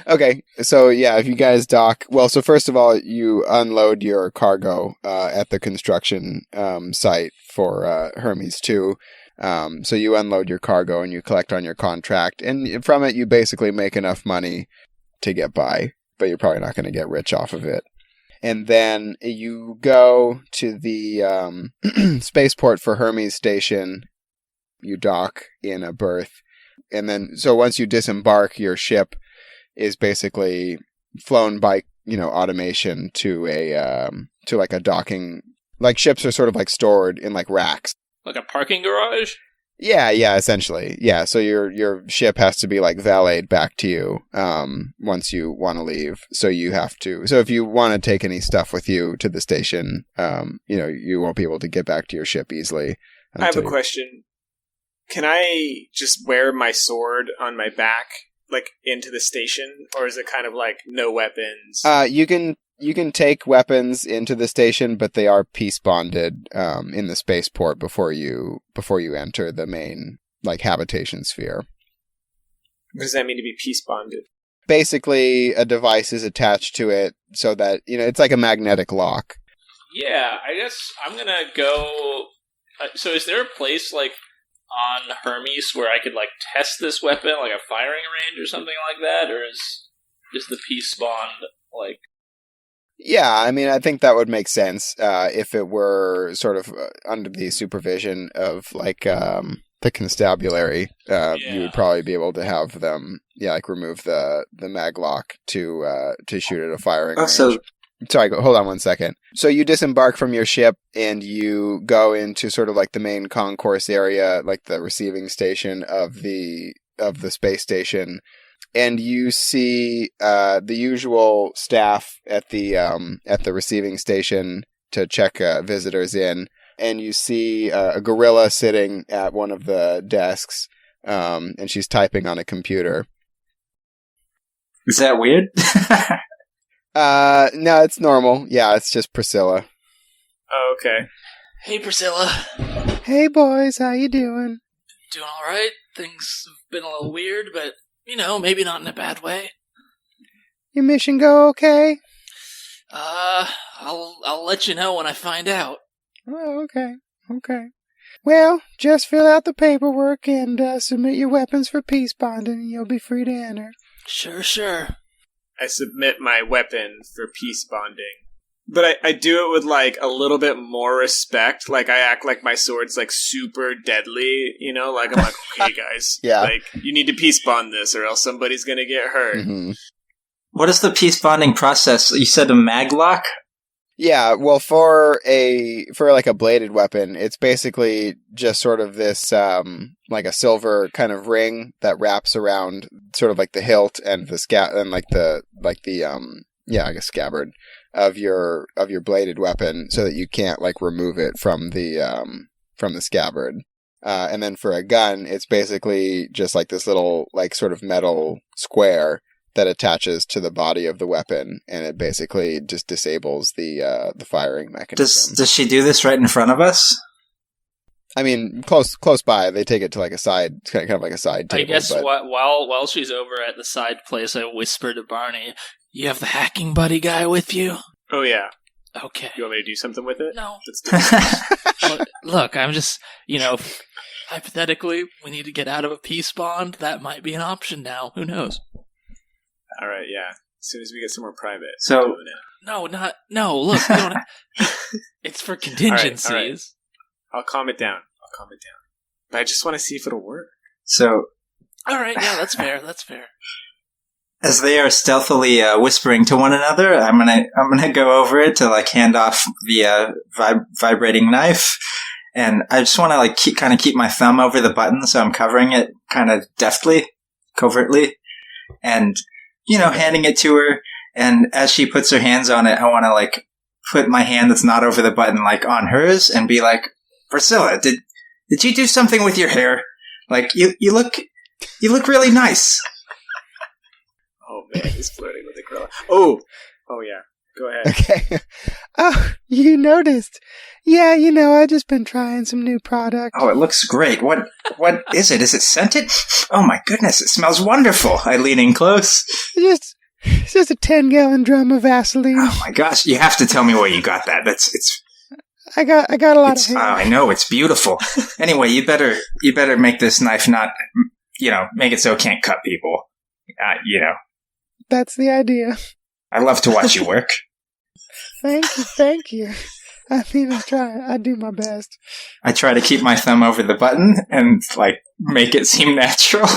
Okay. So yeah, if you guys dock, well, so first of all, you unload your cargo at the construction site for Hermes 2. So you unload your cargo and you collect on your contract, and from it you basically make enough money to get by. but you're probably not going to get rich off of it. And then you go to the spaceport for Hermes Station. You dock in a berth. And then, so once you disembark, your ship is basically flown by, automation to to like a docking. Like ships are sort of like stored in like racks. Like a parking garage? Yeah, essentially. Yeah, so your ship has to be like valeted back to you once you want to leave. So you have to. So if you want to take any stuff with you to the station, you won't be able to get back to your ship easily. I have a question. Can I just wear my sword on my back, like into the station, or is it kind of like no weapons? You can take weapons into the station, but they are peace bonded in the spaceport before you enter the main like habitation sphere. What does that mean to be peace bonded? Basically, a device is attached to it so that it's like a magnetic lock. Yeah, I guess I'm gonna go. So, is there a place like on Hermes where I could like test this weapon, like a firing range or something like that, or is the peace bond like? Yeah, I mean, I think that would make sense if it were sort of under the supervision of like the constabulary. You would probably be able to have them, like remove the mag lock to shoot at a firing range. So, sorry, hold on one second. So you disembark from your ship and you go into sort of like the main concourse area, like the receiving station of the space station. And you see the usual staff at the receiving station to check visitors in, and you see a gorilla sitting at one of the desks, and she's typing on a computer. Is that weird? No, it's normal. Yeah, it's just Priscilla. Oh, okay. Hey, Priscilla. Hey, boys, how you doing? Doing all right. Things have been a little weird, but maybe not in a bad way. Your mission go okay? I'll let you know when I find out. Oh, okay. Well, just fill out the paperwork and submit your weapons for peace bonding, and you'll be free to enter. Sure. I submit my weapon for peace bonding. But I do it with, like, a little bit more respect. Like, I act like my sword's, like, super deadly, Like, I'm like, okay, guys. Yeah. Like, you need to peace bond this or else somebody's gonna get hurt. Mm-hmm. What is the peace bonding process? You said a maglock? Yeah, well, for like a bladed weapon, it's basically just sort of this, like a silver kind of ring that wraps around sort of like the hilt and the scabbard of your bladed weapon, so that you can't like remove it from the scabbard. And then for a gun, it's basically just like this little like sort of metal square that attaches to the body of the weapon, and it basically just disables the firing mechanism. Does she do this right in front of us? I mean, close by. They take it to like a side, kind of like a side table. I guess while she's over at the side place, I whisper to Barney, "You have the hacking buddy guy with you?" Oh, yeah. Okay. You want me to do something with it? No. Let's do it. Look, I'm just, hypothetically, we need to get out of a peace bond. That might be an option now. Who knows? All right, yeah. As soon as we get somewhere private. So, no. Look, we don't. It's for contingencies. All right. I'll calm it down. But I just want to see if it'll work. So, all right, yeah, that's fair. As they are stealthily whispering to one another, I'm gonna go over it to like hand off the vibrating knife, and I just want to like keep my thumb over the button, so I'm covering it kind of deftly, covertly, and handing it to her. And as she puts her hands on it, I want to like put my hand that's not over the button like on hers and be like, Priscilla, did you do something with your hair? Like you look really nice. Oh man, he's flirting with the girl. Oh yeah. Go ahead. Okay. Oh, you noticed. Yeah, I just been trying some new product. Oh, it looks great. What is it? Is it scented? Oh my goodness, it smells wonderful. I lean in close. It's just a 10-gallon drum of Vaseline. Oh my gosh, you have to tell me where you got that. I got a lot of hair. I know, it's beautiful. Anyway, you better make this knife not, make it so it can't cut people. That's the idea. I love to watch you work. Thank you. I mean, I do my best. I try to keep my thumb over the button and, like, make it seem natural.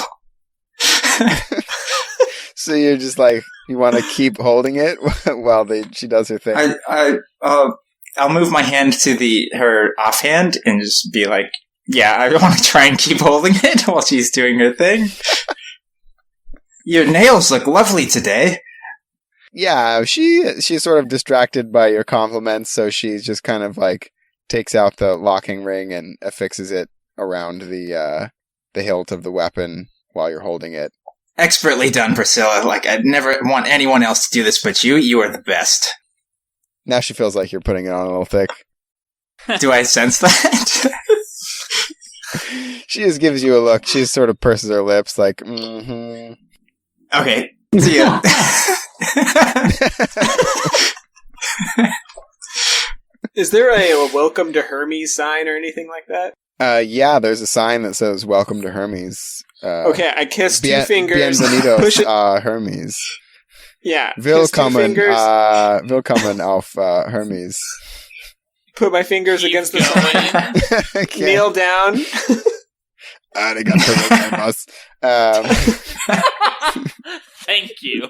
So you're just like, you want to keep holding it while she does her thing? I'll move my hand to her offhand and just be like, yeah, I want to try and keep holding it while she's doing her thing. Your nails look lovely today. Yeah, she's sort of distracted by your compliments, so she just kind of like takes out the locking ring and affixes it around the hilt of the weapon while you're holding it. Expertly done, Priscilla. Like, I'd never want anyone else to do this but you. You are the best. Now she feels like you're putting it on a little thick. Do I sense that? She just gives you a look. She sort of purses her lips like, mm-hmm. Okay. See ya. Is there a welcome to Hermes sign or anything like that? Yeah, there's a sign that says welcome to Hermes. Okay, I kiss two fingers. Bienvenidos Push it. Hermes. Yeah. Willkommen auf Hermes. Put my fingers against the sign. Okay. Kneel down. Arigato gozaimasu. Thank you.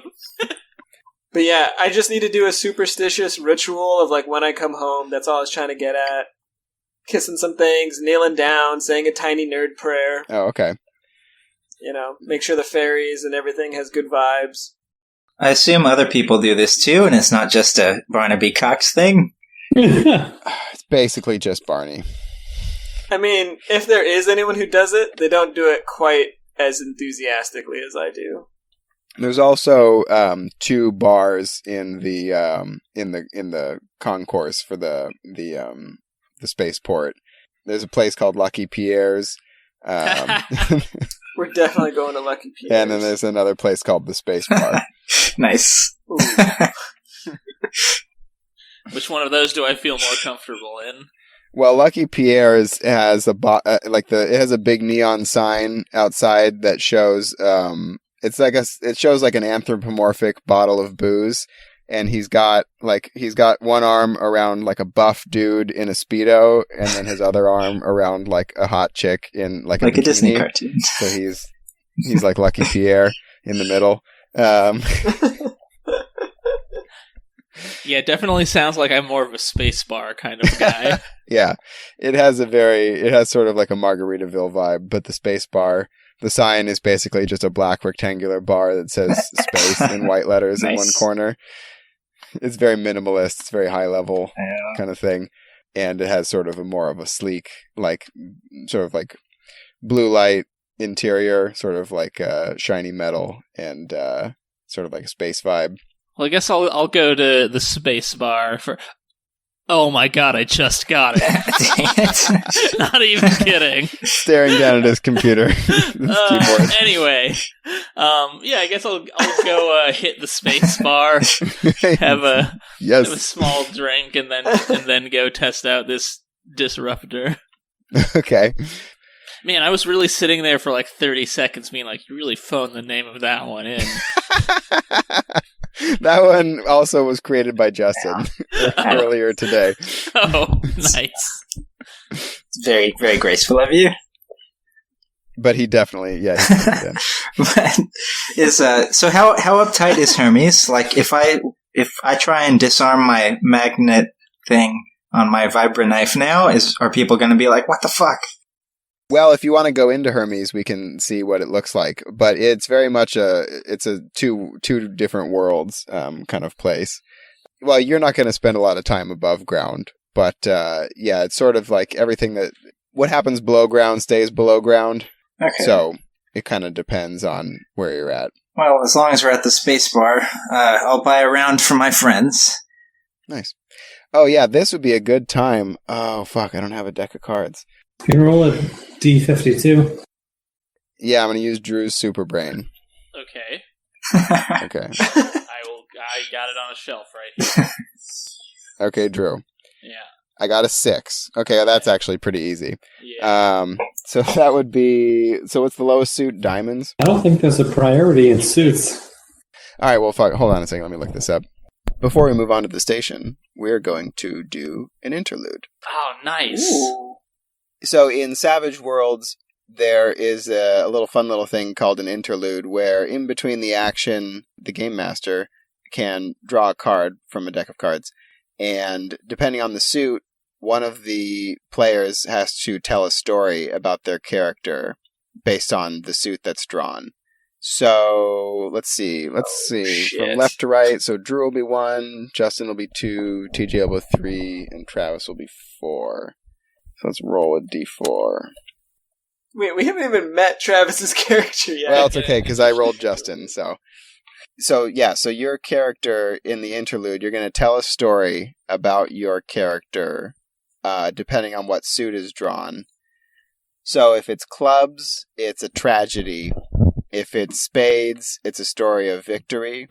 But yeah, I just need to do a superstitious ritual of like when I come home. That's all I was trying to get at. Kissing some things, kneeling down, saying a tiny nerd prayer. Oh, okay. You know, make sure the fairies and everything has good vibes. I assume other people do this too, and it's not just a Barnaby Cox thing. It's basically just Barney. I mean, if there is anyone who does it, they don't do it quite as enthusiastically as I do. There's also 2 bars in the concourse for the spaceport. There's a place called Lucky Pierre's. We're definitely going to Lucky Pierre's. And then there's another place called the Space Bar. Nice. Which one of those do I feel more comfortable in? Well, Lucky Pierre's has it has a big neon sign outside that shows it shows like an anthropomorphic bottle of booze, and he's got one arm around like a buff dude in a Speedo, and then his other arm around like a hot chick in like a Disney cartoon. So he's like Lucky Pierre in the middle. Yeah, it definitely sounds like I'm more of a space bar kind of guy. Yeah, it has sort of like a Margaritaville vibe, but the space bar, the sign is basically just a black rectangular bar that says space in white letters in one corner. It's very minimalist, it's very high level kind of thing, and it has sort of more of a sleek, like sort of like blue light interior, sort of like shiny metal, and sort of like a space vibe. Well, I guess I'll go to the space bar for... Oh my god, I just got it. Dang it. Not even kidding. Staring down at his computer. Keyboard. Anyway, yeah, I guess I'll go hit the space bar, have a small drink, and then go test out this disruptor. Okay. Man, I was really sitting there for like 30 seconds being like, you really phoned the name of that one in. That one also was created by Justin earlier today. Oh, nice. It's very, very graceful of you. But he definitely, did. So how uptight is Hermes? Like, if I try and disarm my magnet thing on my Vibra knife now, are people going to be like, what the fuck? Well, if you want to go into Hermes, we can see what it looks like. But it's very much it's a two different worlds kind of place. Well, you're not going to spend a lot of time above ground, but yeah, it's sort of like everything what happens below ground stays below ground. Okay. So it kind of depends on where you're at. Well, as long as we're at the space bar, I'll buy a round for my friends. Nice. Oh yeah, this would be a good time. Oh fuck, I don't have a deck of cards. You can roll a D52. Yeah, I'm going to use Drew's super brain. Okay. Okay. I got it on a shelf right here. Okay, Drew. Yeah. I got a 6. Okay, that's actually pretty easy. Yeah. So that would be... So what's the lowest suit? Diamonds? I don't think there's a priority in suits. All right, well, fuck. Hold on a second. Let me look this up. before we move on to the station, we're going to do an interlude. Oh, nice. Ooh. So in Savage Worlds, there is a fun little thing called an interlude where in between the action, the game master can draw a card from a deck of cards. And depending on the suit, one of the players has to tell a story about their character based on the suit that's drawn. So let's see. Shit. From left to right. So Drew will be 1, Justin will be 2, TJ will be 3, and Travis will be 4. So let's roll a d4. Wait, we haven't even met Travis's character yet. Well, it's okay because I rolled Justin. So your character in the interlude, you're going to tell a story about your character, depending on what suit is drawn. So if it's clubs, it's a tragedy. If it's spades, it's a story of victory.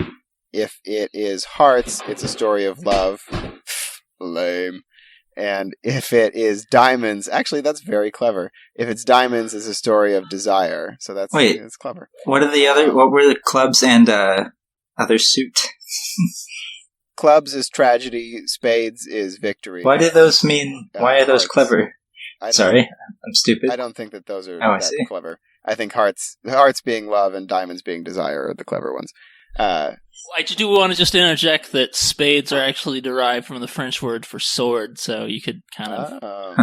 If it is hearts, it's a story of love. Lame. And if it is diamonds, actually, that's very clever. If it's diamonds, it's a story of desire. So that's clever. What were the clubs and other suit? Clubs is tragedy. Spades is victory. Why do those mean? Why are those hearts. Clever? Sorry, I'm stupid. I don't think that those are I that see. clever. I think hearts being love and diamonds being desire are the clever ones. I do want to just interject that spades are actually derived from the French word for sword, so you could kind of...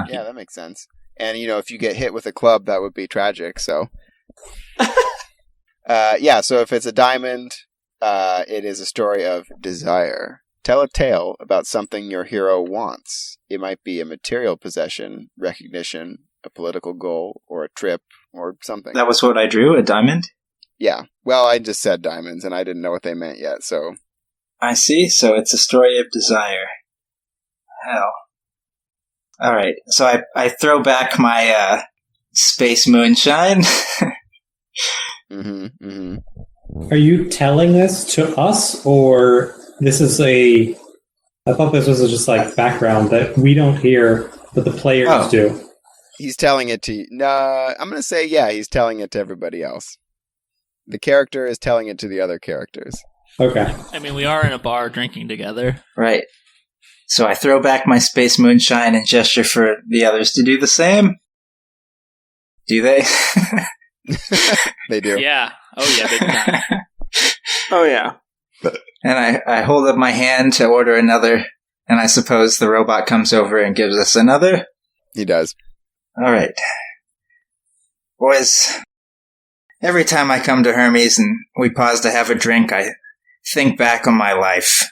Yeah, that makes sense. And, if you get hit with a club, that would be tragic, so... so if it's a diamond, it is a story of desire. Tell a tale about something your hero wants. It might be a material possession, recognition, a political goal, or a trip, or something. That was what I drew, a diamond? Yeah. Well, I just said diamonds, and I didn't know what they meant yet, so... I see, so it's a story of desire. Hell. Alright, so I throw back my space moonshine. Are you telling this to us, or this is I thought this was just like background that we don't hear, but the players do. He's telling it to... I'm going to say, yeah, he's telling it to everybody else. The character is telling it to the other characters. Okay. I mean, we are in a bar drinking together. Right. So I throw back my space moonshine and gesture for the others to do the same. Do they? They do. Yeah. Oh, yeah, big time. Oh, yeah. And I hold up my hand to order another, and I suppose the robot comes over and gives us another? He does. All right. Boys, every time I come to Hermes and we pause to have a drink, I think back on my life,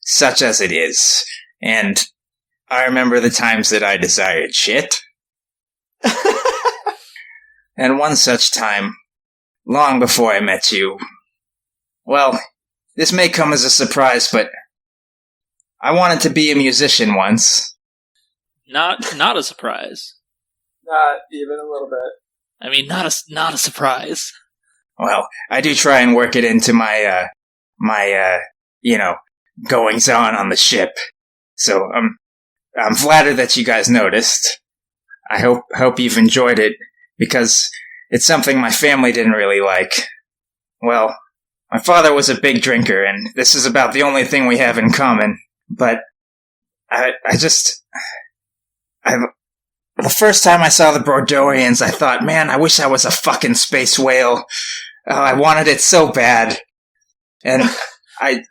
such as it is, and I remember the times that I desired shit. And one such time, long before I met you, well, this may come as a surprise, but I wanted to be a musician once. Not a surprise. Not even a little bit. I mean, not a surprise. Well, I do try and work it into my goings on the ship. So I'm flattered that you guys noticed. I hope you've enjoyed it, because it's something my family didn't really like. Well, my father was a big drinker, and this is about the only thing we have in common. But the first time I saw the Brodorians, I thought, man, I wish I was a fucking space whale. Oh, I wanted it so bad. And I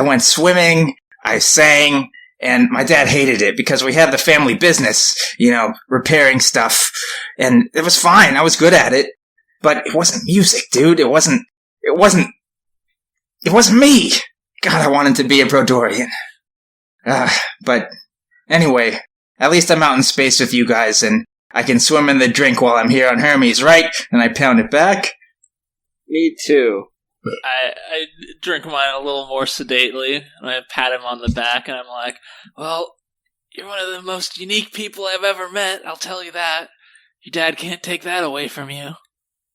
went swimming, I sang, and my dad hated it because we had the family business, repairing stuff. And it was fine, I was good at it. But it wasn't music, dude. It wasn't me. God, I wanted to be a Brodorian. But anyway, at least I'm out in space with you guys, and I can swim in the drink while I'm here on Hermes, right? And I pound it back. Me too. I drink mine a little more sedately, and I pat him on the back, and I'm like, well, you're one of the most unique people I've ever met, I'll tell you that. Your dad can't take that away from you.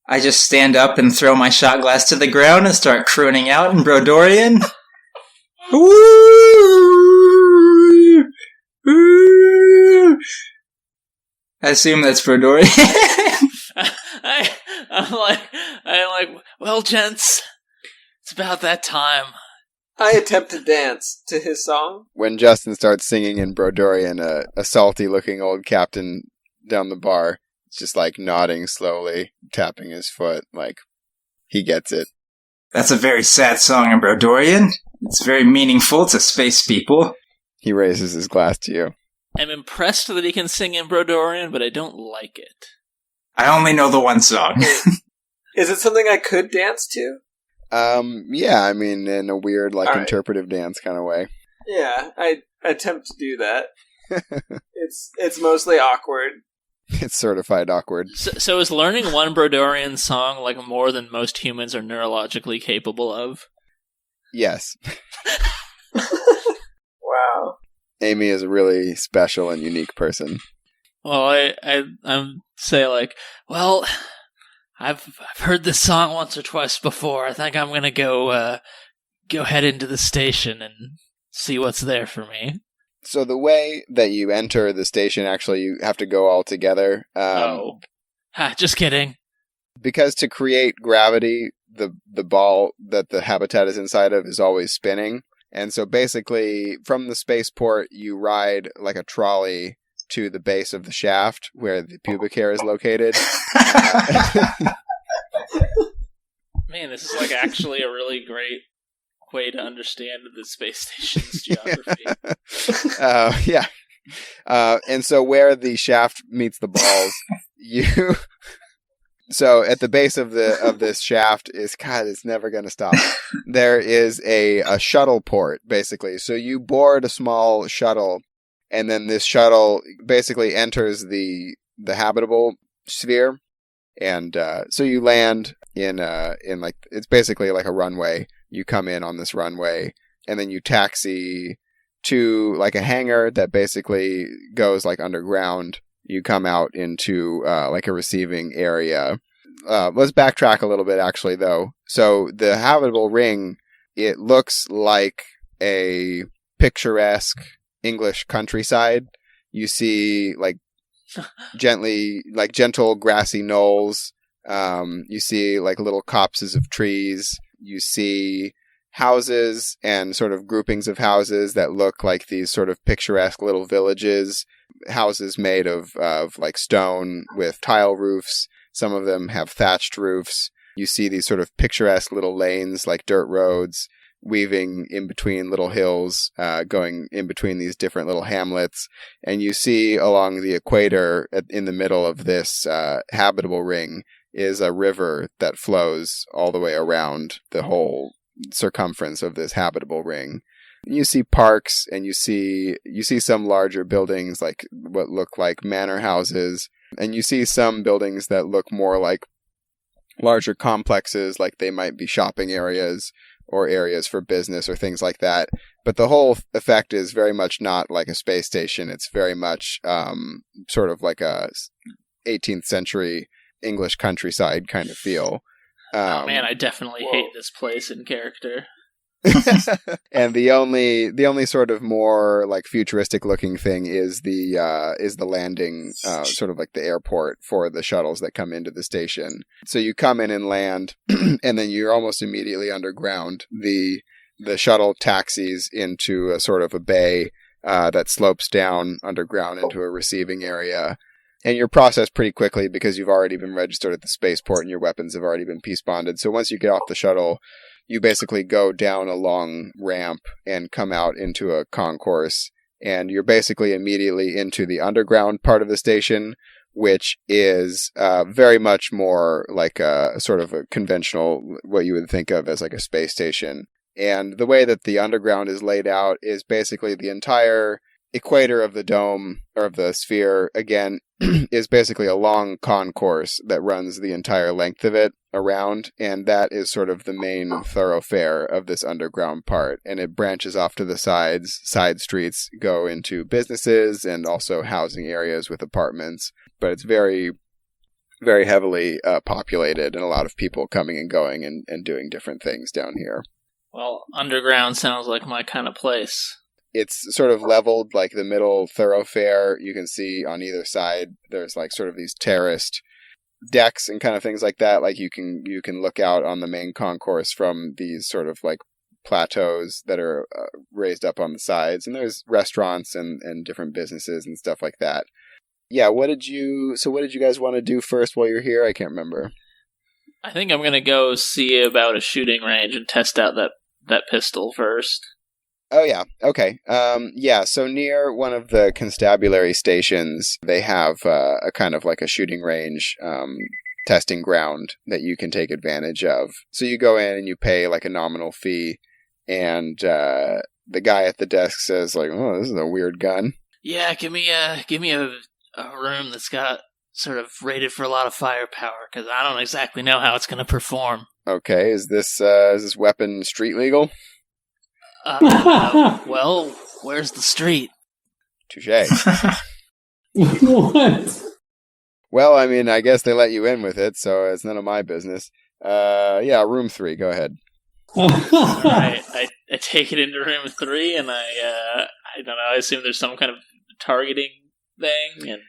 I just stand up and throw my shot glass to the ground and start crooning out in Brodorian. Woo! Woo! I assume that's Brodorian. I'm like, well, gents, it's about that time. I attempt to dance to his song. When Justin starts singing in Brodorian, a salty-looking old captain down the bar is just like nodding slowly, tapping his foot, like he gets it. That's a very sad song in Brodorian. It's very meaningful to space people. He raises his glass to you. I'm impressed that he can sing in Brodorian, but I don't like it. I only know the one song. Is it something I could dance to? Yeah, I mean, in a weird, like, All right. interpretive dance kind of way. Yeah, I attempt to do that. It's mostly awkward. It's certified awkward. So is learning one Brodorian song like more than most humans are neurologically capable of? Yes. Wow. Amy is a really special and unique person. Well, I'm say like, well, I've heard this song once or twice before. I think I'm gonna go head into the station and see what's there for me. So the way that you enter the station, actually, you have to go all together. Just kidding. Because to create gravity, the ball that the habitat is inside of is always spinning. And so basically, from the spaceport, you ride like a trolley to the base of the shaft where the pubic hair is located. Man, this is like actually a really great way to understand the space station's geography. Yeah. And so where the shaft meets the balls, you... So at the base of this shaft is, God, it's never going to stop. There is a shuttle port, basically. So you board a small shuttle, and then this shuttle basically enters the habitable sphere. And so you land in like, it's basically like a runway. You come in on this runway, and then you taxi to like a hangar that basically goes like underground. You come out into like a receiving area. Let's backtrack a little bit, actually, though. So the habitable ring, it looks like a picturesque English countryside. You see like gentle grassy knolls. You see like little copses of trees. You see houses and sort of groupings of houses that look like these sort of picturesque little villages. Houses made of like stone with tile roofs. Some of them have thatched roofs. You see these sort of picturesque little lanes like dirt roads weaving in between little hills, going in between these different little hamlets. And you see along the equator in the middle of this habitable ring is a river that flows all the way around the whole circumference of this habitable ring. You see parks, and you see some larger buildings like what look like manor houses, and you see some buildings that look more like larger complexes, like they might be shopping areas or areas for business or things like that. But the whole effect is very much not like a space station. It's very much sort of like a 18th century English countryside kind of feel. Oh man, I definitely hate this place in character. And the only sort of more like futuristic looking thing is the landing, sort of like the airport for the shuttles that come into the station. So you come in and land, and then you're almost immediately underground. The shuttle taxis into a sort of a bay that slopes down underground into a receiving area. And you're processed pretty quickly because you've already been registered at the spaceport and your weapons have already been peace bonded. So once you get off the shuttle, you basically go down a long ramp and come out into a concourse. And you're basically immediately into the underground part of the station, which is very much more like a sort of a conventional, what you would think of as like a space station. And the way that the underground is laid out is basically the entire equator of the dome, or of the sphere, again, is basically a long concourse that runs the entire length of it around, and that is sort of the main thoroughfare of this underground part, and it branches off to the sides. Side streets go into businesses and also housing areas with apartments, but it's very, very heavily populated, and a lot of people coming and going and doing different things down here. Well, underground sounds like my kind of place. It's sort of leveled, like the middle thoroughfare. You can see on either side, there's like sort of these terraced decks and kind of things like that. Like you can look out on the main concourse from these sort of like plateaus that are raised up on the sides, and there's restaurants and different businesses and stuff like that. Yeah, what did you guys want to do first while you're here? I can't remember. I think I'm gonna go see about a shooting range and test out that pistol first. Oh, yeah. Okay. So near one of the constabulary stations, they have a kind of like a shooting range testing ground that you can take advantage of. So you go in and you pay like a nominal fee, and the guy at the desk says like, "Oh, this is a weird gun." Yeah, give me a room that's got sort of rated for a lot of firepower, because I don't exactly know how it's going to perform. Okay. Is this weapon street legal? Well, where's the street? Touche. What? Well, I mean, I guess they let you in with it, so it's none of my business. Room 3, go ahead. Alright, I take it into room 3, and I don't know, I assume there's some kind of targeting thing, and...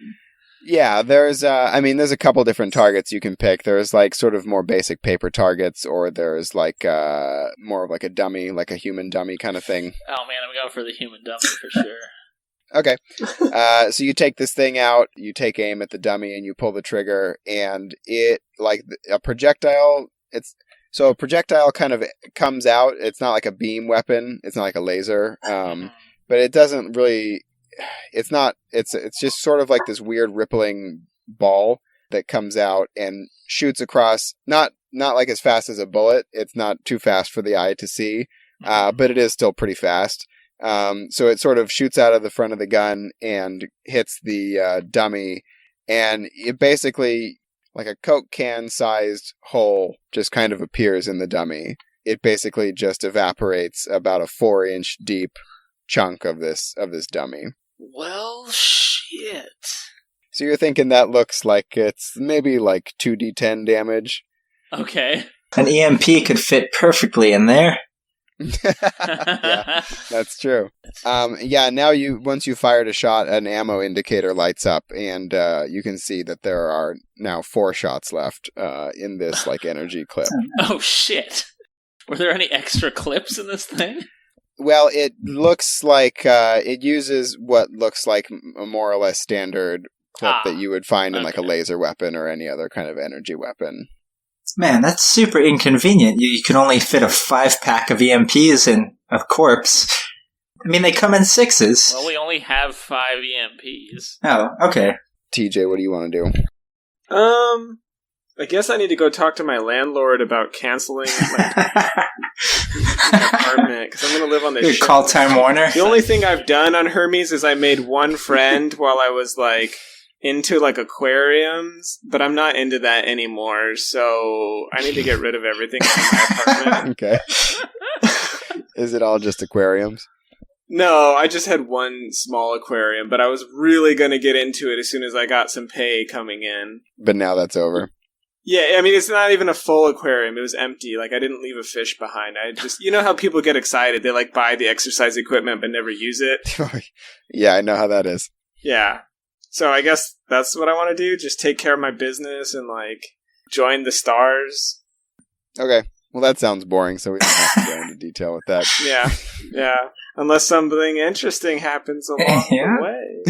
Yeah, there's a couple different targets you can pick. There's like sort of more basic paper targets, or there's like more of like a dummy, like a human dummy kind of thing. Oh man, I'm going for the human dummy for sure. Okay. So you take this thing out, you take aim at the dummy, and you pull the trigger, and it, like a projectile, a projectile kind of comes out. It's not like a beam weapon. It's not like a laser. But it doesn't really... It's just sort of like this weird rippling ball that comes out and shoots across, not like as fast as a bullet. It's not too fast for the eye to see, but it is still pretty fast. So it sort of shoots out of the front of the gun and hits the dummy, and it basically, like a Coke can sized hole just kind of appears in the dummy. It basically just evaporates about a 4-inch deep chunk of this dummy. Well, shit. So you're thinking that looks like it's maybe like 2d10 damage? Okay. An EMP could fit perfectly in there. Yeah, that's true. Now once you fired a shot, an ammo indicator lights up, and you can see that there are now 4 shots left in this like energy clip. Oh shit. Were there any extra clips in this thing? Well, it looks like it uses what looks like a more or less standard clip that you would find in like a laser weapon or any other kind of energy weapon. Man, that's super inconvenient. You can only fit a 5-pack of EMPs in a corpse. I mean, they come in 6s. Well, we only have 5 EMPs. Oh, okay. TJ, what do you want to do? I guess I need to go talk to my landlord about canceling my apartment, because I'm going to live on this ship. Call Time Warner. The only thing I've done on Hermes is I made one friend while I was like into like aquariums, but I'm not into that anymore, so I need to get rid of everything in my apartment. Okay. Is it all just aquariums? No, I just had one small aquarium, but I was really going to get into it as soon as I got some pay coming in. But now that's over. Yeah, I mean, it's not even a full aquarium. It was empty. Like, I didn't leave a fish behind. I just, you know how people get excited? They, like, buy the exercise equipment but never use it? Yeah, I know how that is. Yeah. So I guess that's what I want to do. Just take care of my business and, like, join the stars. Okay. Well, that sounds boring, so we don't have to go into detail with that. Yeah. Unless something interesting happens along the way.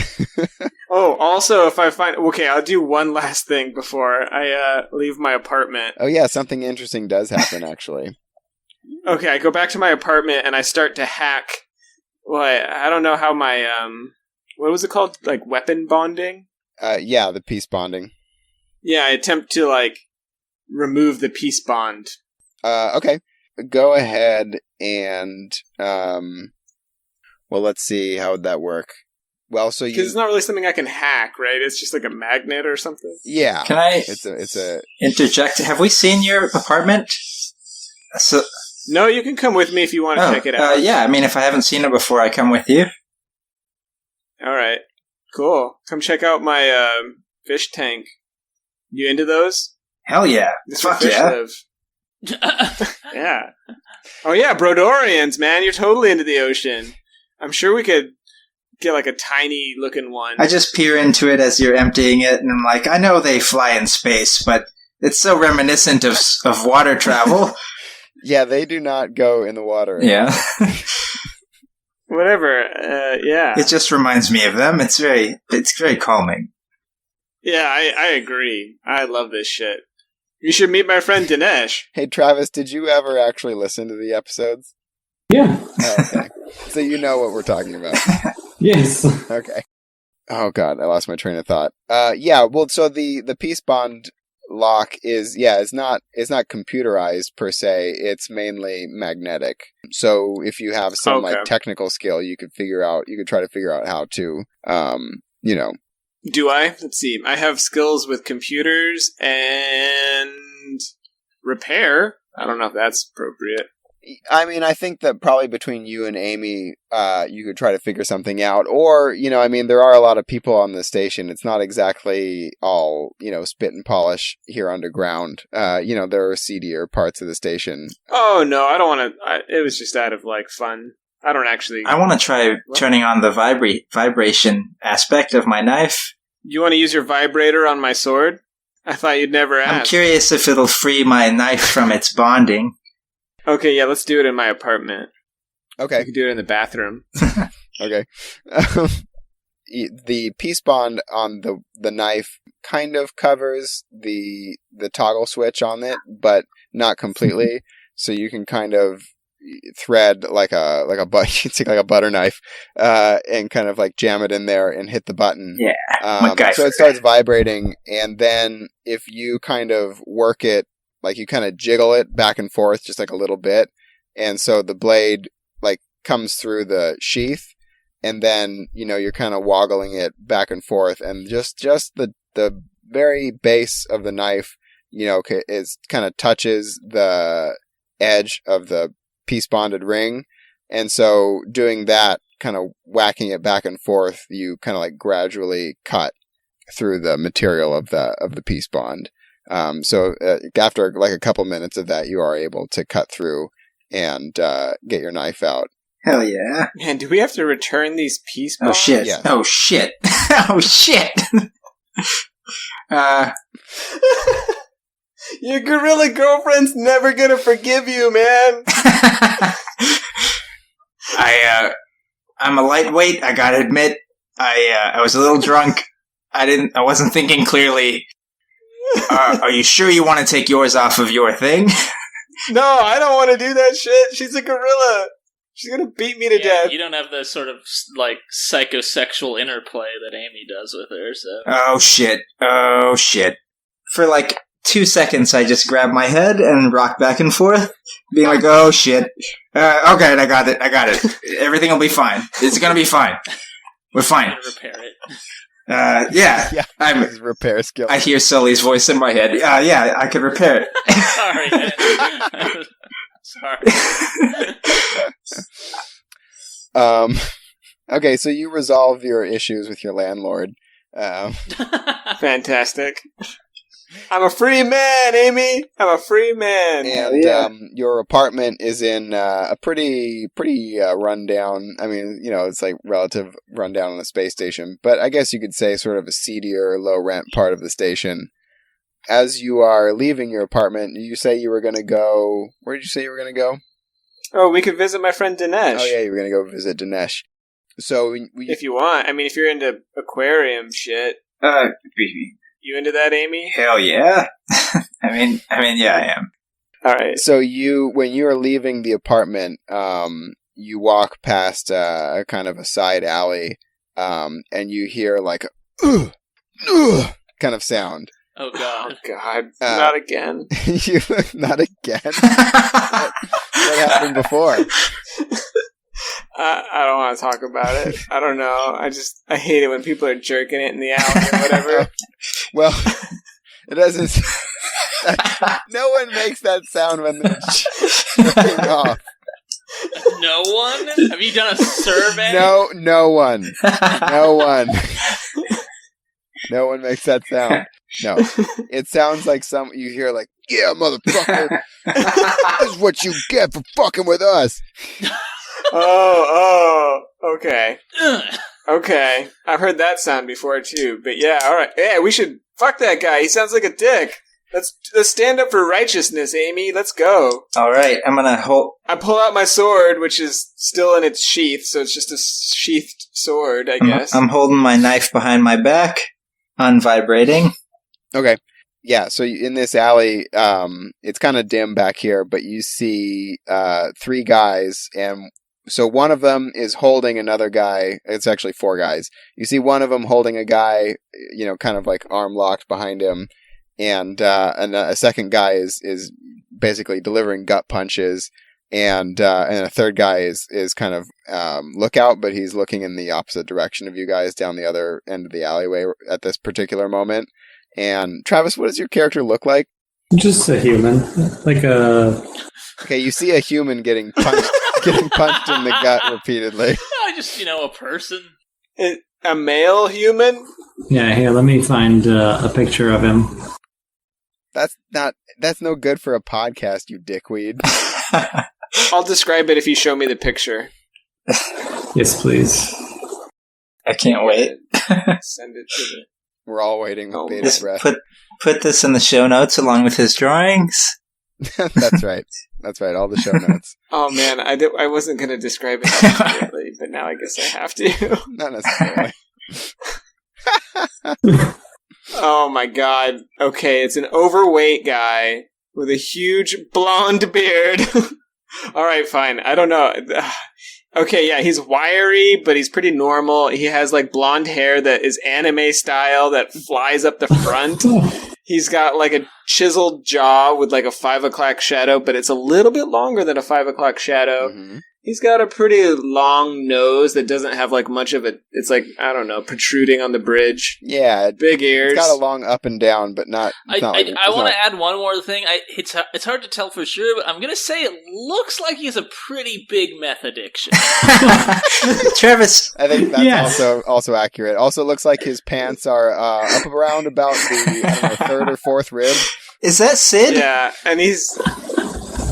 Oh, also, if I find... Okay, I'll do one last thing before I leave my apartment. Oh, yeah, something interesting does happen, actually. Okay, I go back to my apartment and I start to hack... Well, I don't know how my... what was it called? Like, weapon bonding? Yeah, the peace bonding. Yeah, I attempt to, like, remove the peace bond. Okay. Go ahead and... Well, let's see. How would that work? Well, so because it's not really something I can hack, right? It's just like a magnet or something. Yeah. Can I? It's a interject. Have we seen your apartment? So no, you can come with me if you want to check it out. Yeah, I mean, if I haven't seen it before, I come with you. All right, cool. Come check out my fish tank. You into those? Hell yeah! Fuck yeah! Yeah. Oh yeah, Brodorians, man! You're totally into the ocean. I'm sure we could get like a tiny looking one. I just peer into it as you're emptying it, and I'm like, I know they fly in space, but it's so reminiscent of water travel. Yeah, they do not go in the water. Yeah. Whatever. Yeah. It just reminds me of them. It's very calming. Yeah, I agree. I love this shit. You should meet my friend Dinesh. Hey, Travis, did you ever actually listen to the episodes? Yeah. Oh, okay. So you know what we're talking about. Yes. Okay. Oh, God, I lost my train of thought. Yeah, well, so the peace bond lock is not computerized per se. It's mainly magnetic. So if you have some like technical skill, you could try to figure out how to, Do I? Let's see. I have skills with computers and repair. I don't know if that's appropriate. I mean, I think that probably between you and Amy, you could try to figure something out. Or, there are a lot of people on the station. It's not exactly all, spit and polish here underground. There are seedier parts of the station. Oh, no, I don't want to. It was just out of, fun. I don't actually. I want to try turning on the vibration aspect of my knife. You want to use your vibrator on my sword? I thought you'd never ask. I'm curious if it'll free my knife from its bonding. Okay, yeah, let's do it in my apartment. Okay. We can do it in the bathroom. Okay. The peace bond on the knife kind of covers the toggle switch on it, but not completely. So you can kind of thread you can take like a butter knife and kind of like jam it in there and hit the button. Yeah. So it starts vibrating, and then if you kind of work it, like you kind of jiggle it back and forth just like a little bit, and so the blade like comes through the sheath, and then you're kind of woggling it back and forth, and just the very base of the knife is kind of touches the edge of the piece bonded ring, and so doing that, kind of whacking it back and forth, you kind of like gradually cut through the material of the piece bond. So after like a couple minutes of that, you are able to cut through and get your knife out. Hell yeah! Man, do we have to return these piece bonds? Oh shit! Yes. Oh shit! Oh shit! Your gorilla girlfriend's never gonna forgive you, man. I'm a lightweight. I gotta admit, I was a little drunk. I wasn't thinking clearly. Are you sure you want to take yours off of your thing? No, I don't want to do that shit. She's a gorilla. She's gonna beat me to death. You don't have the sort of psychosexual interplay that Amy does with her. So. Oh shit! For 2 seconds, I just grab my head and rock back and forth, being like, "Oh shit! Okay, I got it. Everything will be fine. It's gonna be fine. We're fine." I'm gonna repair it. Yeah, his repair skill. I hear Sully's voice in my head. Yeah, I could repair it. Sorry. Okay, so you resolve your issues with your landlord. Fantastic. I'm a free man, Amy. I'm a free man. And your apartment is in a pretty rundown. I mean, it's like relative rundown on the space station, but I guess you could say sort of a seedier, low rent part of the station. As you are leaving your apartment, you say you were going to go. Where did you say you were going to go? Oh, we could visit my friend Dinesh. Oh yeah, you were going to go visit Dinesh. So if you want, I mean, if you're into aquarium shit. You into that, Amy? Hell yeah. I mean, yeah, I am. All right. So when you are leaving the apartment, you walk past a kind of a side alley, and you hear like a kind of sound. Oh god. Oh god. Not again. Not again? What happened before? I don't want to talk about it. I don't know. I hate it when people are jerking it in the alley or whatever. Well, it doesn't. No one makes that sound when they're jerking off. No one? Have you done a survey? No one. No one makes that sound. No. It sounds like you hear like, yeah, motherfucker. This is what you get for fucking with us. Oh, okay. Okay. I've heard that sound before too, but yeah, alright. Yeah, we should fuck that guy. He sounds like a dick. Let's stand up for righteousness, Amy. Let's go. All right, I'm gonna hold. I pull out my sword, which is still in its sheath, so it's just a sheathed sword, I guess. I'm holding my knife behind my back, unvibrating. Okay. Yeah, so in this alley, it's kind of dim back here, but you see 3 guys, and so one of them is holding another guy. It's actually 4 guys. You see one of them holding a guy, kind of like arm locked behind him, and a second guy is basically delivering gut punches, and a third guy is kind of lookout, but he's looking in the opposite direction of you guys down the other end of the alleyway at this particular moment. And Travis, what does your character look like? Just a human, like a. Okay, you see a human getting punched in the gut repeatedly. Just a person. A male human? Yeah, here. Let me find a picture of him. That's no good for a podcast, you dickweed. I'll describe it if you show me the picture. Yes, please. I can't wait. Send it to me. We're all waiting with bated Just breath. put this in the show notes along with his drawings. That's right. All the show notes. Oh man, I wasn't going to describe it accurately, but now I guess I have to. Not necessarily. Oh my god. Okay, it's an overweight guy with a huge blonde beard. Alright, fine. I don't know. Okay, yeah, he's wiry, but he's pretty normal. He has like blonde hair that is anime style that flies up the front. He's got like a chiseled jaw with like a 5 o'clock shadow, but it's a little bit longer than a 5 o'clock shadow. Mm-hmm. He's got a pretty long nose that doesn't have like much of it. It's like, I don't know, protruding on the bridge. Yeah. Big ears. It's got a long up and down, but not... I want to add one more thing. It's hard to tell for sure, but I'm going to say it looks like he has a pretty big meth addiction. Travis. I think that's also accurate. Also looks like his pants are up around about the 3rd or 4th rib. Is that Sid? Yeah, and he's...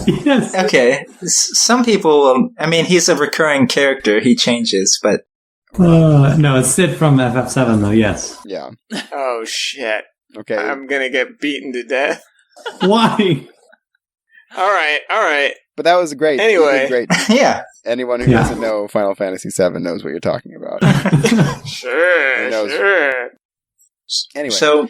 Yes. Okay. Some people, he's a recurring character. He changes, but... no, it's Sid from FF7, though, yes. Yeah. Oh, shit. Okay. I'm gonna get beaten to death. Why? Alright. But that was great. Anyway. Great. Yeah. Anyone who doesn't know Final Fantasy VII knows what you're talking about. Sure. Anyway. So...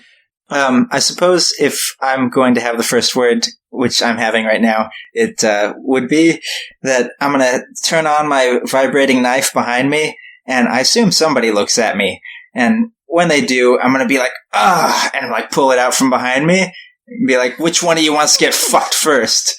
I suppose if I'm going to have the first word, which I'm having right now, it would be that I'm going to turn on my vibrating knife behind me, and I assume somebody looks at me. And when they do, I'm going to be like, and like pull it out from behind me, and be like, which one of you wants to get fucked first?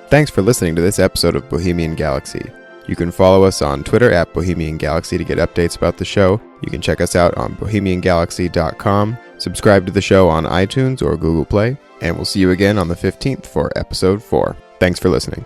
Thanks for listening to this episode of Bohemian Galaxy. You can follow us on Twitter at Bohemian Galaxy to get updates about the show. You can check us out on BohemianGalaxy.com, subscribe to the show on iTunes or Google Play, and we'll see you again on the 15th for episode 4. Thanks for listening.